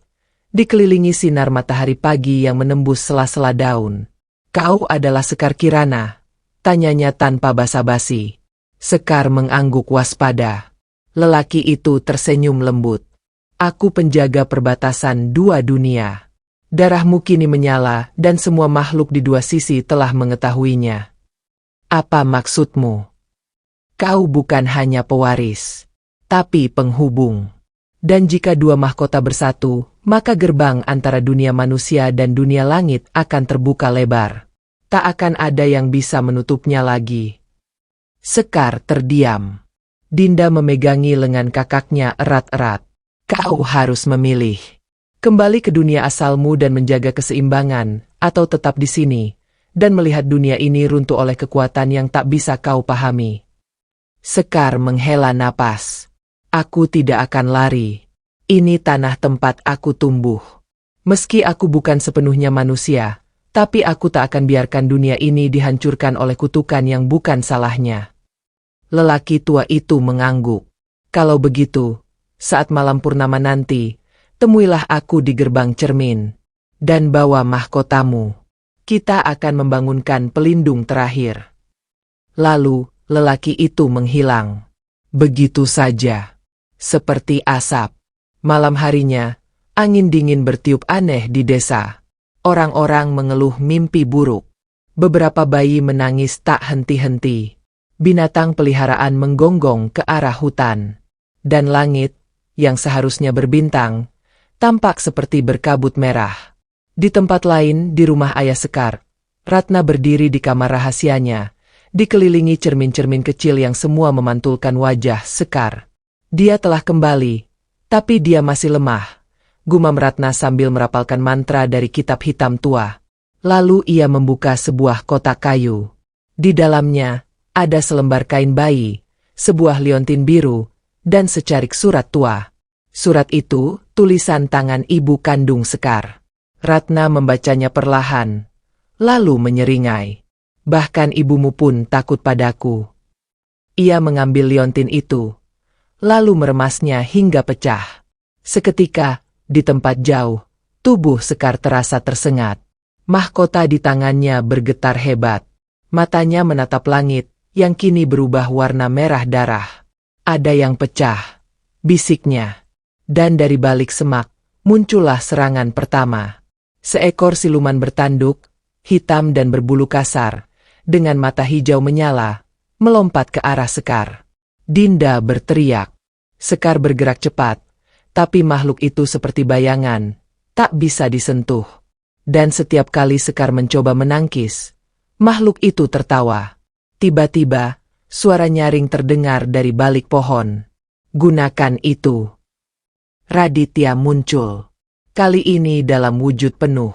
dikelilingi sinar matahari pagi yang menembus sela-sela daun. "Kau adalah Sekar Kirana?" tanyanya tanpa basa-basi. Sekar mengangguk waspada. Lelaki itu tersenyum lembut. Aku penjaga perbatasan dua dunia. Darahmu kini menyala dan semua makhluk di dua sisi telah mengetahuinya. Apa maksudmu? Kau bukan hanya pewaris, tapi penghubung. Dan jika dua mahkota bersatu, maka gerbang antara dunia manusia dan dunia langit akan terbuka lebar. Tak akan ada yang bisa menutupnya lagi. Sekar terdiam. Dinda memegangi lengan kakaknya erat-erat. Kau harus memilih. Kembali ke dunia asalmu dan menjaga keseimbangan, atau tetap di sini, dan melihat dunia ini runtuh oleh kekuatan yang tak bisa kau pahami. Sekar menghela napas. Aku tidak akan lari. Ini tanah tempat aku tumbuh. Meski aku bukan sepenuhnya manusia, tapi aku tak akan biarkan dunia ini dihancurkan oleh kutukan yang bukan salahnya. Lelaki tua itu mengangguk. Kalau begitu, saat malam purnama nanti, temuilah aku di gerbang cermin. Dan bawa mahkotamu. Kita akan membangunkan pelindung terakhir. Lalu, lelaki itu menghilang. Begitu saja. Seperti asap. Malam harinya, angin dingin bertiup aneh di desa. Orang-orang mengeluh mimpi buruk. Beberapa bayi menangis tak henti-henti. Binatang peliharaan menggonggong ke arah hutan. Dan langit, yang seharusnya berbintang, tampak seperti berkabut merah. Di tempat lain, di rumah ayah Sekar, Ratna berdiri di kamar rahasianya, dikelilingi cermin-cermin kecil yang semua memantulkan wajah Sekar. Dia telah kembali, tapi dia masih lemah. Gumam Ratna sambil merapalkan mantra dari kitab hitam tua. Lalu ia membuka sebuah kotak kayu. Di dalamnya, ada selembar kain bayi, sebuah liontin biru, dan secarik surat tua. Surat itu, tulisan tangan ibu kandung Sekar. Ratna membacanya perlahan, lalu menyeringai. Bahkan ibumu pun takut padaku. Ia mengambil liontin itu, lalu meremasnya hingga pecah. Seketika, di tempat jauh, tubuh Sekar terasa tersengat. Mahkota di tangannya bergetar hebat. Matanya menatap langit, yang kini berubah warna merah darah. Ada yang pecah, bisiknya. Dan dari balik semak, muncullah serangan pertama. Seekor siluman bertanduk, hitam dan berbulu kasar, dengan mata hijau menyala, melompat ke arah Sekar. Dinda berteriak. Sekar bergerak cepat. Tapi makhluk itu seperti bayangan, tak bisa disentuh. Dan setiap kali Sekar mencoba menangkis, makhluk itu tertawa. Tiba-tiba, suara nyaring terdengar dari balik pohon. Gunakan itu. Raditya muncul. Kali ini dalam wujud penuh.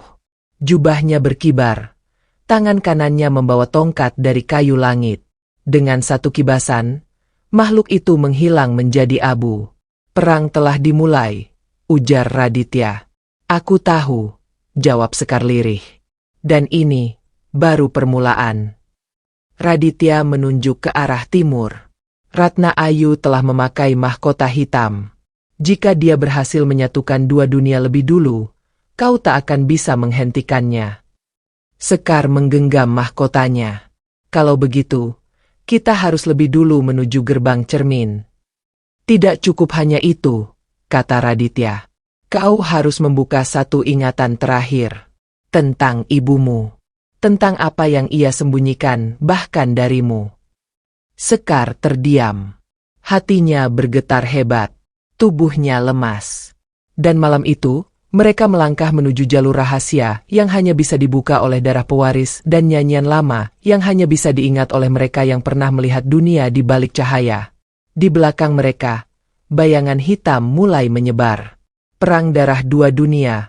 Jubahnya berkibar. Tangan kanannya membawa tongkat dari kayu langit. Dengan satu kibasan, makhluk itu menghilang menjadi abu. Perang telah dimulai, ujar Raditya. Aku tahu, jawab Sekar lirih. Dan ini, baru permulaan. Raditya menunjuk ke arah timur. Ratna Ayu telah memakai mahkota hitam. Jika dia berhasil menyatukan dua dunia lebih dulu, kau tak akan bisa menghentikannya. Sekar menggenggam mahkotanya. Kalau begitu, kita harus lebih dulu menuju gerbang cermin. Tidak cukup hanya itu, kata Raditya. Kau harus membuka satu ingatan terakhir. Tentang ibumu. Tentang apa yang ia sembunyikan bahkan darimu. Sekar terdiam. Hatinya bergetar hebat. Tubuhnya lemas. Dan malam itu, mereka melangkah menuju jalur rahasia yang hanya bisa dibuka oleh darah pewaris dan nyanyian lama yang hanya bisa diingat oleh mereka yang pernah melihat dunia di balik cahaya. Di belakang mereka, bayangan hitam mulai menyebar. Perang darah dua dunia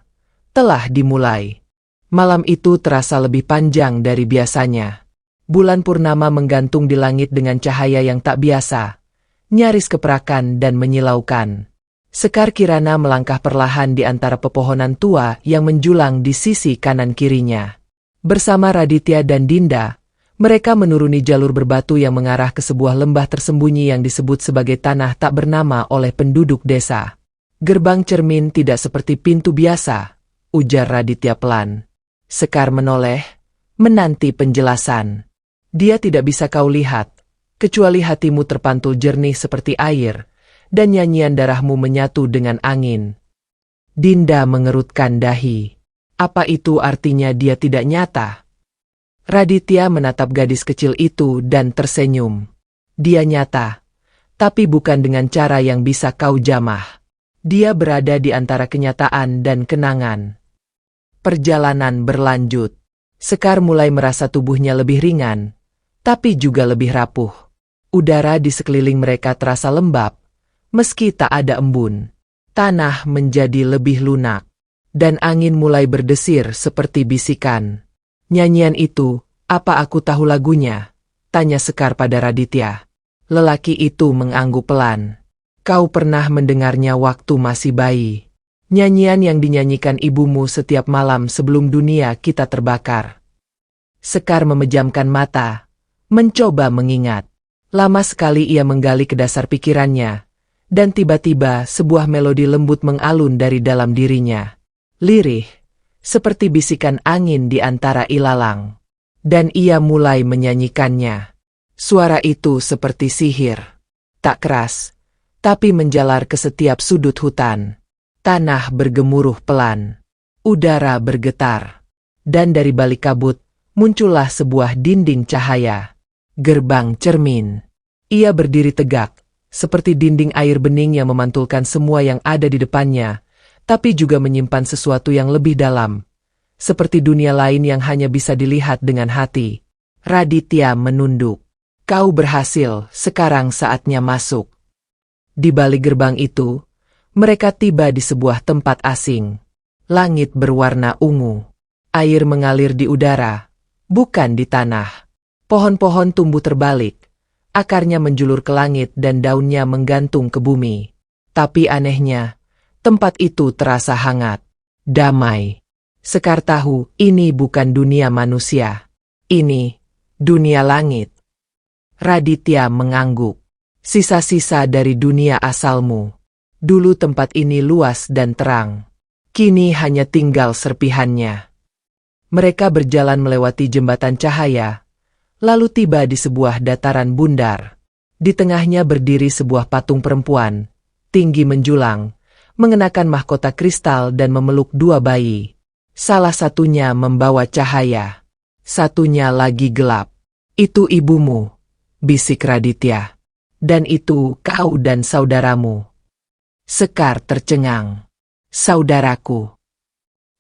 telah dimulai. Malam itu terasa lebih panjang dari biasanya. Bulan purnama menggantung di langit dengan cahaya yang tak biasa, nyaris keperakan dan menyilaukan. Sekar Kirana melangkah perlahan di antara pepohonan tua yang menjulang di sisi kanan kirinya. Bersama Raditya dan Dinda, mereka menuruni jalur berbatu yang mengarah ke sebuah lembah tersembunyi yang disebut sebagai tanah tak bernama oleh penduduk desa. Gerbang cermin tidak seperti pintu biasa, ujar Raditya pelan. Sekar menoleh, menanti penjelasan. Dia tidak bisa kau lihat, kecuali hatimu terpantul jernih seperti air, dan nyanyian darahmu menyatu dengan angin. Dinda mengerutkan dahi. Apa itu artinya dia tidak nyata? Raditya menatap gadis kecil itu dan tersenyum. Dia nyata, tapi bukan dengan cara yang bisa kau jamah. Dia berada di antara kenyataan dan kenangan. Perjalanan berlanjut. Sekar mulai merasa tubuhnya lebih ringan, tapi juga lebih rapuh. Udara di sekeliling mereka terasa lembab, meski tak ada embun. Tanah menjadi lebih lunak, dan angin mulai berdesir seperti bisikan. Nyanyian itu, apa aku tahu lagunya? Tanya Sekar pada Raditya. Lelaki itu mengangguk pelan. Kau pernah mendengarnya waktu masih bayi. Nyanyian yang dinyanyikan ibumu setiap malam sebelum dunia kita terbakar. Sekar memejamkan mata, mencoba mengingat. Lama sekali ia menggali ke dasar pikirannya. Dan tiba-tiba sebuah melodi lembut mengalun dari dalam dirinya. Lirih, seperti bisikan angin di antara ilalang. Dan ia mulai menyanyikannya. Suara itu seperti sihir. Tak keras, tapi menjalar ke setiap sudut hutan. Tanah bergemuruh pelan. Udara bergetar. Dan dari balik kabut, muncullah sebuah dinding cahaya. Gerbang cermin. Ia berdiri tegak, seperti dinding air bening yang memantulkan semua yang ada di depannya, tapi juga menyimpan sesuatu yang lebih dalam. Seperti dunia lain yang hanya bisa dilihat dengan hati. Raditya menunduk. Kau berhasil, sekarang saatnya masuk. Di balik gerbang itu, mereka tiba di sebuah tempat asing. Langit berwarna ungu. Air mengalir di udara, bukan di tanah. Pohon-pohon tumbuh terbalik. Akarnya menjulur ke langit dan daunnya menggantung ke bumi. Tapi anehnya, tempat itu terasa hangat, damai. Sekar tahu ini bukan dunia manusia. Ini dunia langit. Raditya mengangguk. Sisa-sisa dari dunia asalmu. Dulu tempat ini luas dan terang. Kini hanya tinggal serpihannya. Mereka berjalan melewati jembatan cahaya, lalu tiba di sebuah dataran bundar. Di tengahnya berdiri sebuah patung perempuan, tinggi menjulang, mengenakan mahkota kristal dan memeluk dua bayi. Salah satunya membawa cahaya, satunya lagi gelap. Itu ibumu, bisik Raditya. Dan itu kau dan saudaramu. Sekar tercengang. Saudaraku.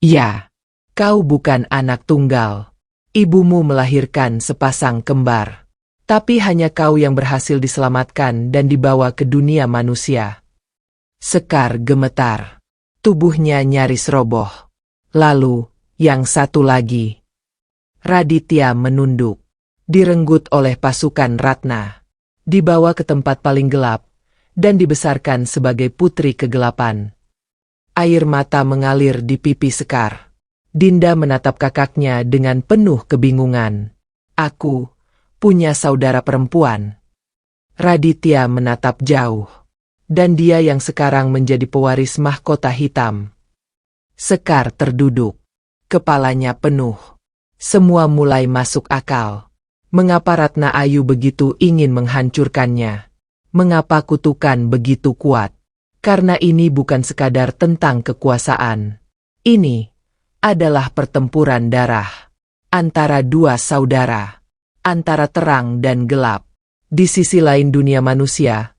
Ya, kau bukan anak tunggal. Ibumu melahirkan sepasang kembar. Tapi hanya kau yang berhasil diselamatkan dan dibawa ke dunia manusia. Sekar gemetar. Tubuhnya nyaris roboh. Lalu, yang satu lagi. Raditya menunduk. Direnggut oleh pasukan Ratna. Dibawa ke tempat paling gelap. Dan dibesarkan sebagai putri kegelapan. Air mata mengalir di pipi Sekar. Dinda menatap kakaknya dengan penuh kebingungan. Aku punya saudara perempuan. Raditya menatap jauh. Dan dia yang sekarang menjadi pewaris mahkota hitam. Sekar terduduk. Kepalanya penuh. Semua mulai masuk akal. Mengapa Ratna Ayu begitu ingin menghancurkannya? Mengapa kutukan begitu kuat? Karena ini bukan sekadar tentang kekuasaan. Ini adalah pertempuran darah. Antara dua saudara. Antara terang dan gelap. Di sisi lain dunia manusia,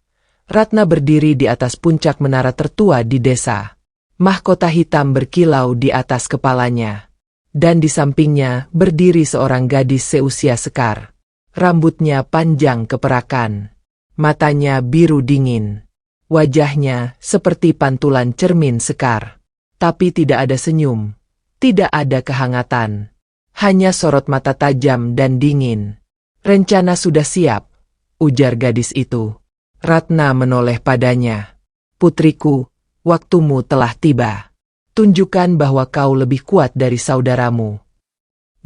Ratna berdiri di atas puncak menara tertua di desa. Mahkota hitam berkilau di atas kepalanya. Dan di sampingnya berdiri seorang gadis seusia Sekar. Rambutnya panjang keperakan. Matanya biru dingin. Wajahnya seperti pantulan cermin Sekar. Tapi tidak ada senyum. Tidak ada kehangatan. Hanya sorot mata tajam dan dingin. Rencana sudah siap, ujar gadis itu. Ratna menoleh padanya. Putriku, waktumu telah tiba. Tunjukkan bahwa kau lebih kuat dari saudaramu.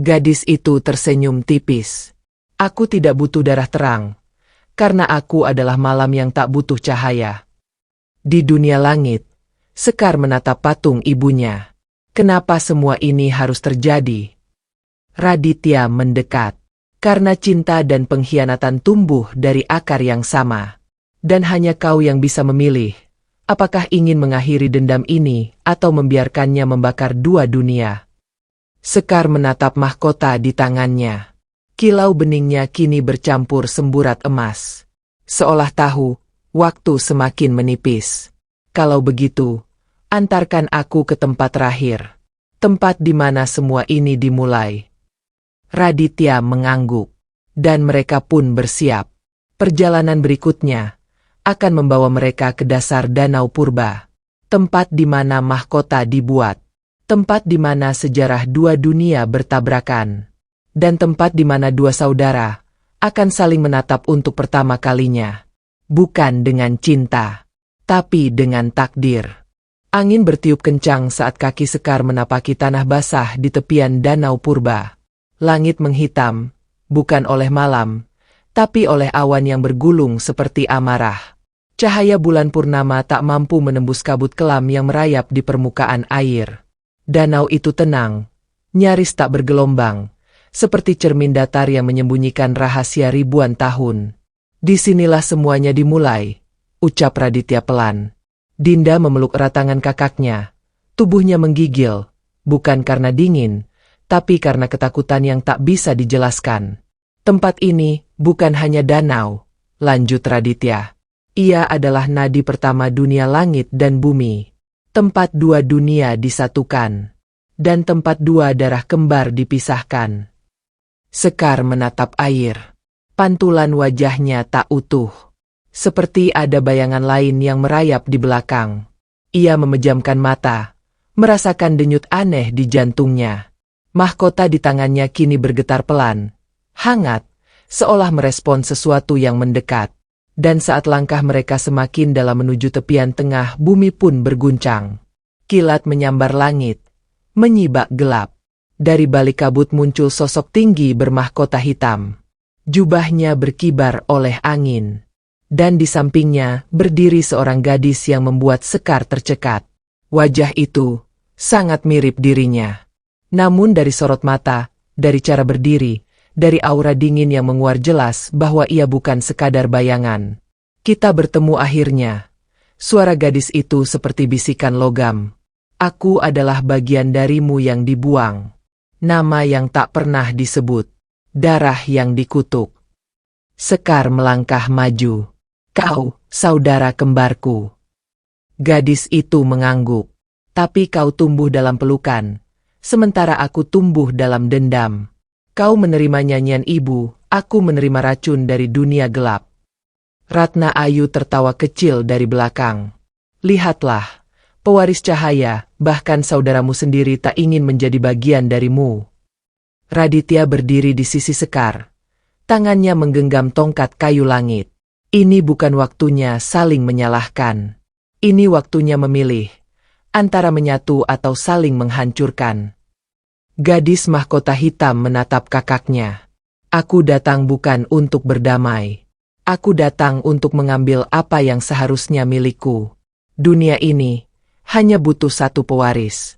Gadis itu tersenyum tipis. Aku tidak butuh darah terang. Karena aku adalah malam yang tak butuh cahaya. Di dunia langit, Sekar menatap patung ibunya. Kenapa semua ini harus terjadi? Raditya mendekat. Karena cinta dan pengkhianatan tumbuh dari akar yang sama. Dan hanya kau yang bisa memilih, apakah ingin mengakhiri dendam ini atau membiarkannya membakar dua dunia. Sekar menatap mahkota di tangannya. Kilau beningnya kini bercampur semburat emas. Seolah tahu, waktu semakin menipis. Kalau begitu, antarkan aku ke tempat terakhir. Tempat di mana semua ini dimulai. Raditya mengangguk. Dan mereka pun bersiap. Perjalanan berikutnya akan membawa mereka ke dasar Danau Purba. Tempat di mana mahkota dibuat. Tempat di mana sejarah dua dunia bertabrakan. Dan tempat di mana dua saudara akan saling menatap untuk pertama kalinya. Bukan dengan cinta, tapi dengan takdir. Angin bertiup kencang saat kaki Sekar menapaki tanah basah di tepian Danau Purba. Langit menghitam, bukan oleh malam, tapi oleh awan yang bergulung seperti amarah. Cahaya bulan purnama tak mampu menembus kabut kelam yang merayap di permukaan air. Danau itu tenang, nyaris tak bergelombang, seperti cermin datar yang menyembunyikan rahasia ribuan tahun. Disinilah semuanya dimulai, ucap Raditya pelan. Dinda memeluk erat tangan kakaknya. Tubuhnya menggigil, bukan karena dingin, tapi karena ketakutan yang tak bisa dijelaskan. Tempat ini bukan hanya danau, lanjut Raditya. Ia adalah nadi pertama dunia langit dan bumi. Tempat dua dunia disatukan. Dan tempat dua darah kembar dipisahkan. Sekar menatap air. Pantulan wajahnya tak utuh. Seperti ada bayangan lain yang merayap di belakang. Ia memejamkan mata, merasakan denyut aneh di jantungnya. Mahkota di tangannya kini bergetar pelan, hangat, seolah merespon sesuatu yang mendekat. Dan saat langkah mereka semakin dalam menuju tepian tengah, bumi pun berguncang. Kilat menyambar langit, menyibak gelap. Dari balik kabut muncul sosok tinggi bermahkota hitam. Jubahnya berkibar oleh angin. Dan di sampingnya berdiri seorang gadis yang membuat Sekar tercekat. Wajah itu sangat mirip dirinya. Namun dari sorot mata, dari cara berdiri, dari aura dingin yang menguar jelas bahwa ia bukan sekadar bayangan. Kita bertemu akhirnya. Suara gadis itu seperti bisikan logam. Aku adalah bagian darimu yang dibuang. Nama yang tak pernah disebut. Darah yang dikutuk. Sekar melangkah maju. Kau, saudara kembarku. Gadis itu mengangguk. Tapi kau tumbuh dalam pelukan. Sementara aku tumbuh dalam dendam. Kau menerima nyanyian ibu, aku menerima racun dari dunia gelap. Ratna Ayu tertawa kecil dari belakang. Lihatlah, pewaris cahaya, bahkan saudaramu sendiri tak ingin menjadi bagian darimu. Raditya berdiri di sisi Sekar. Tangannya menggenggam tongkat kayu langit. Ini bukan waktunya saling menyalahkan. Ini waktunya memilih. Antara menyatu atau saling menghancurkan. Gadis mahkota hitam menatap kakaknya. Aku datang bukan untuk berdamai. Aku datang untuk mengambil apa yang seharusnya milikku. Dunia ini hanya butuh satu pewaris.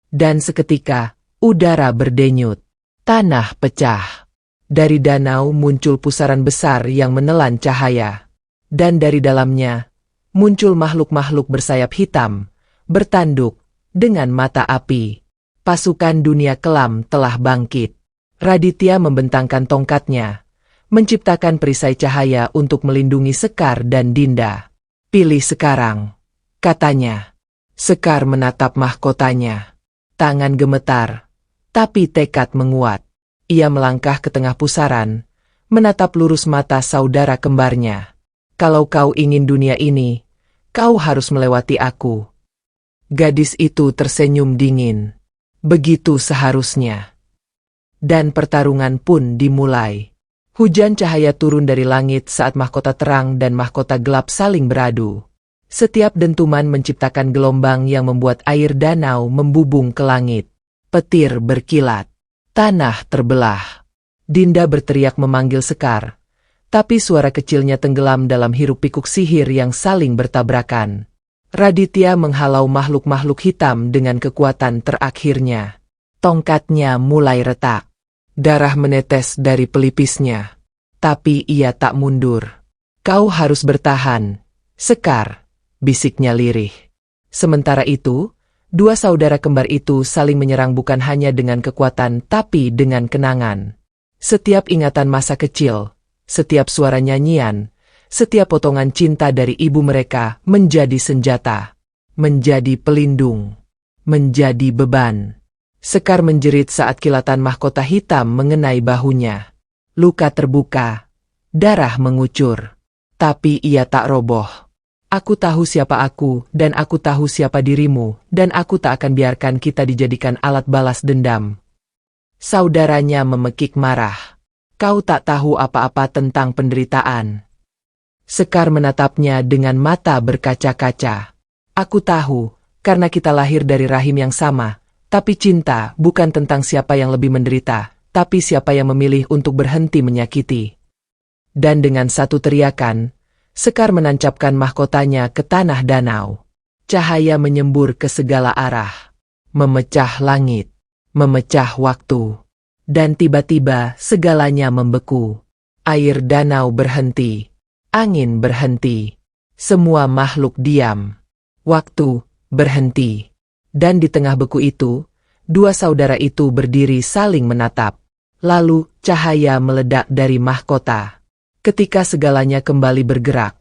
Dan seketika, udara berdenyut. Tanah pecah. Dari danau muncul pusaran besar yang menelan cahaya. Dan dari dalamnya, muncul makhluk-makhluk bersayap hitam. Bertanduk, dengan mata api. Pasukan dunia kelam telah bangkit. Raditya membentangkan tongkatnya, menciptakan perisai cahaya untuk melindungi Sekar dan Dinda. Pilih sekarang, katanya. Sekar menatap mahkotanya. Tangan gemetar, tapi tekad menguat. Ia melangkah ke tengah pusaran, menatap lurus mata saudara kembarnya. Kalau kau ingin dunia ini, kau harus melewati aku. Gadis itu tersenyum dingin. Begitu seharusnya. Dan pertarungan pun dimulai. Hujan cahaya turun dari langit saat mahkota terang dan mahkota gelap saling beradu. Setiap dentuman menciptakan gelombang yang membuat air danau membubung ke langit. Petir berkilat. Tanah terbelah. Dinda berteriak memanggil Sekar. Tapi suara kecilnya tenggelam dalam hiruk pikuk sihir yang saling bertabrakan. Raditya menghalau makhluk-makhluk hitam dengan kekuatan terakhirnya. Tongkatnya mulai retak. Darah menetes dari pelipisnya. Tapi ia tak mundur. Kau harus bertahan, Sekar, bisiknya lirih. Sementara itu, dua saudara kembar itu saling menyerang bukan hanya dengan kekuatan tapi dengan kenangan. Setiap ingatan masa kecil, setiap suara nyanyian, setiap potongan cinta dari ibu mereka menjadi senjata, menjadi pelindung, menjadi beban. Sekar menjerit saat kilatan mahkota hitam mengenai bahunya. Luka terbuka, darah mengucur. Tapi ia tak roboh. Aku tahu siapa aku, dan aku tahu siapa dirimu, dan aku tak akan biarkan kita dijadikan alat balas dendam. Saudaranya memekik marah. Kau tak tahu apa-apa tentang penderitaan. Sekar menatapnya dengan mata berkaca-kaca. Aku tahu, karena kita lahir dari rahim yang sama. Tapi cinta bukan tentang siapa yang lebih menderita, tapi siapa yang memilih untuk berhenti menyakiti. Dan dengan satu teriakan, Sekar menancapkan mahkotanya ke tanah danau. Cahaya menyembur ke segala arah, memecah langit, memecah waktu. Dan tiba-tiba segalanya membeku. Air danau berhenti, angin berhenti, semua makhluk diam. Waktu berhenti. Dan di tengah beku itu, dua saudara itu berdiri saling menatap. Lalu, cahaya meledak dari mahkota. Ketika segalanya kembali bergerak,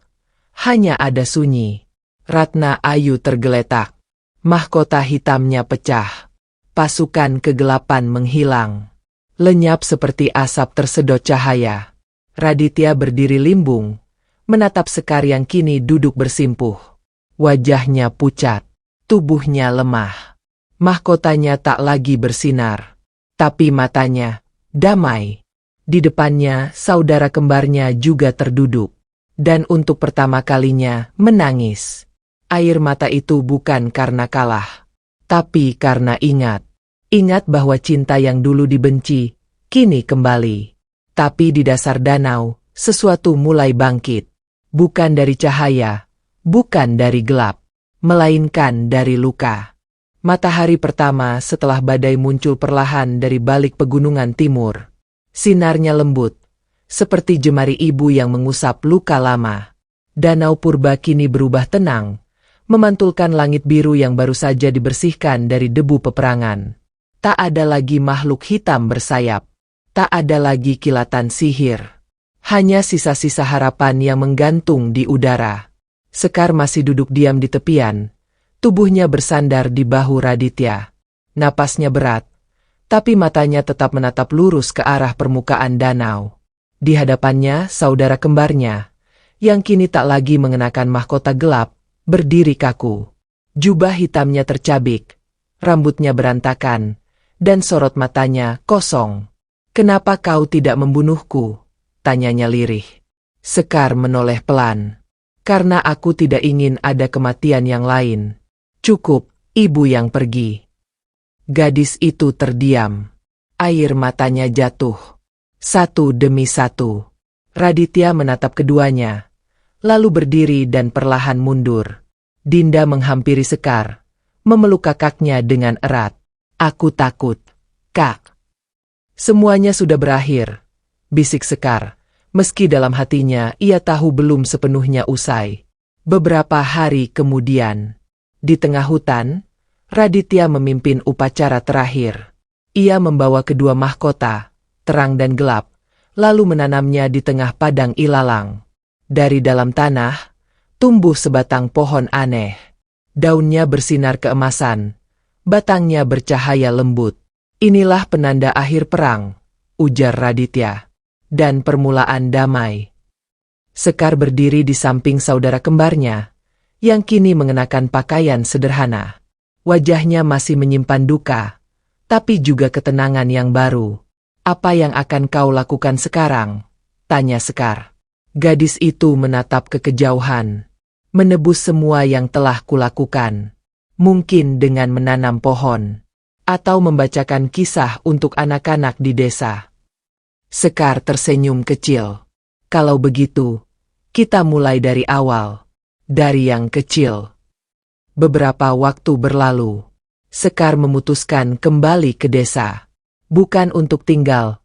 hanya ada sunyi. Ratna Ayu tergeletak. Mahkota hitamnya pecah. Pasukan kegelapan menghilang. Lenyap seperti asap tersedot cahaya. Raditya berdiri limbung, menatap Sekar yang kini duduk bersimpuh. Wajahnya pucat. Tubuhnya lemah. Mahkotanya tak lagi bersinar. Tapi matanya damai. Di depannya, saudara kembarnya juga terduduk. Dan untuk pertama kalinya, menangis. Air mata itu bukan karena kalah. Tapi karena ingat. Ingat bahwa cinta yang dulu dibenci, kini kembali. Tapi di dasar danau, sesuatu mulai bangkit. Bukan dari cahaya, bukan dari gelap. Melainkan dari luka. Matahari pertama setelah badai muncul perlahan dari balik pegunungan timur. Sinarnya lembut, seperti jemari ibu yang mengusap luka lama. Danau purba kini berubah tenang, memantulkan langit biru yang baru saja dibersihkan dari debu peperangan. Tak ada lagi makhluk hitam bersayap. Tak ada lagi kilatan sihir. Hanya sisa-sisa harapan yang menggantung di udara. Sekar masih duduk diam di tepian, tubuhnya bersandar di bahu Raditya. Napasnya berat, tapi matanya tetap menatap lurus ke arah permukaan danau. Di hadapannya, saudara kembarnya, yang kini tak lagi mengenakan mahkota gelap, berdiri kaku. Jubah hitamnya tercabik, rambutnya berantakan, dan sorot matanya kosong. "Kenapa kau tidak membunuhku?" tanyanya lirih. Sekar menoleh pelan. "Karena aku tidak ingin ada kematian yang lain. Cukup, ibu yang pergi." Gadis itu terdiam. Air matanya jatuh. Satu demi satu. Raditya menatap keduanya, lalu berdiri dan perlahan mundur. Dinda menghampiri Sekar, memeluk kakaknya dengan erat. "Aku takut, Kak." "Semuanya sudah berakhir," bisik Sekar. Meski dalam hatinya ia tahu belum sepenuhnya usai. Beberapa hari kemudian, di tengah hutan, Raditya memimpin upacara terakhir. Ia membawa kedua mahkota, terang dan gelap, lalu menanamnya di tengah padang ilalang. Dari dalam tanah, tumbuh sebatang pohon aneh. Daunnya bersinar keemasan, batangnya bercahaya lembut. "Inilah penanda akhir perang," ujar Raditya. "Dan permulaan damai." Sekar berdiri di samping saudara kembarnya, yang kini mengenakan pakaian sederhana. Wajahnya masih menyimpan duka, tapi juga ketenangan yang baru. "Apa yang akan kau lakukan sekarang?" tanya Sekar. Gadis itu menatap ke kejauhan. "Menebus semua yang telah kulakukan. Mungkin dengan menanam pohon, atau membacakan kisah untuk anak-anak di desa." Sekar tersenyum kecil. "Kalau begitu, kita mulai dari awal. Dari yang kecil." Beberapa waktu berlalu. Sekar memutuskan kembali ke desa. Bukan untuk tinggal,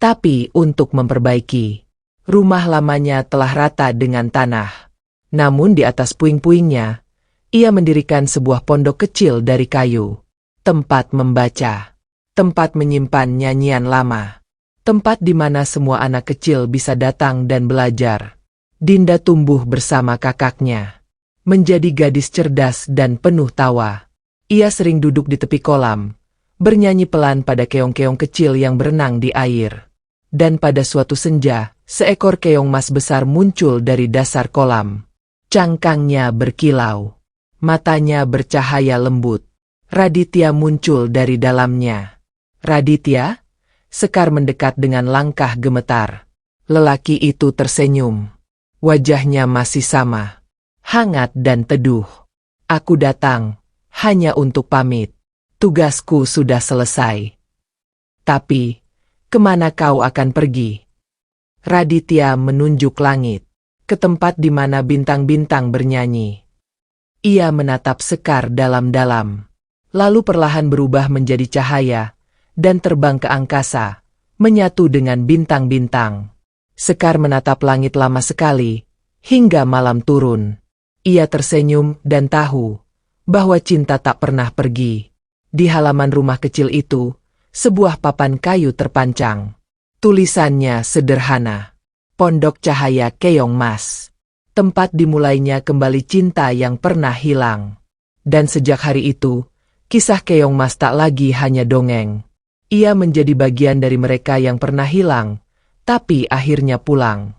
Tapi untuk memperbaiki, rumah lamanya telah rata dengan tanah. Namun di atas puing-puingnya, ia mendirikan sebuah pondok kecil dari kayu. Tempat membaca, tempat menyimpan nyanyian lama, tempat di mana semua anak kecil bisa datang dan belajar. Dinda tumbuh bersama kakaknya, menjadi gadis cerdas dan penuh tawa. Ia sering duduk di tepi kolam, bernyanyi pelan pada keong-keong kecil yang berenang di air. Dan pada suatu senja, seekor keong mas besar muncul dari dasar kolam. Cangkangnya berkilau, matanya bercahaya lembut. Raditya muncul dari dalamnya. "Raditya?" Sekar mendekat dengan langkah gemetar. Lelaki itu tersenyum. Wajahnya masih sama, hangat dan teduh. "Aku datang hanya untuk pamit. Tugasku sudah selesai." "Tapi, kemana kau akan pergi?" Raditya menunjuk langit, ke tempat di mana bintang-bintang bernyanyi. Ia menatap Sekar dalam-dalam, lalu perlahan berubah menjadi cahaya, dan terbang ke angkasa, menyatu dengan bintang-bintang. Sekar menatap langit lama sekali, hingga malam turun. Ia tersenyum dan tahu bahwa cinta tak pernah pergi. Di halaman rumah kecil itu, sebuah papan kayu terpancang. Tulisannya sederhana, "Pondok Cahaya Keong Mas." Tempat dimulainya kembali cinta yang pernah hilang. Dan sejak hari itu, kisah Keong Mas tak lagi hanya dongeng. Ia menjadi bagian dari mereka yang pernah hilang, tapi akhirnya pulang.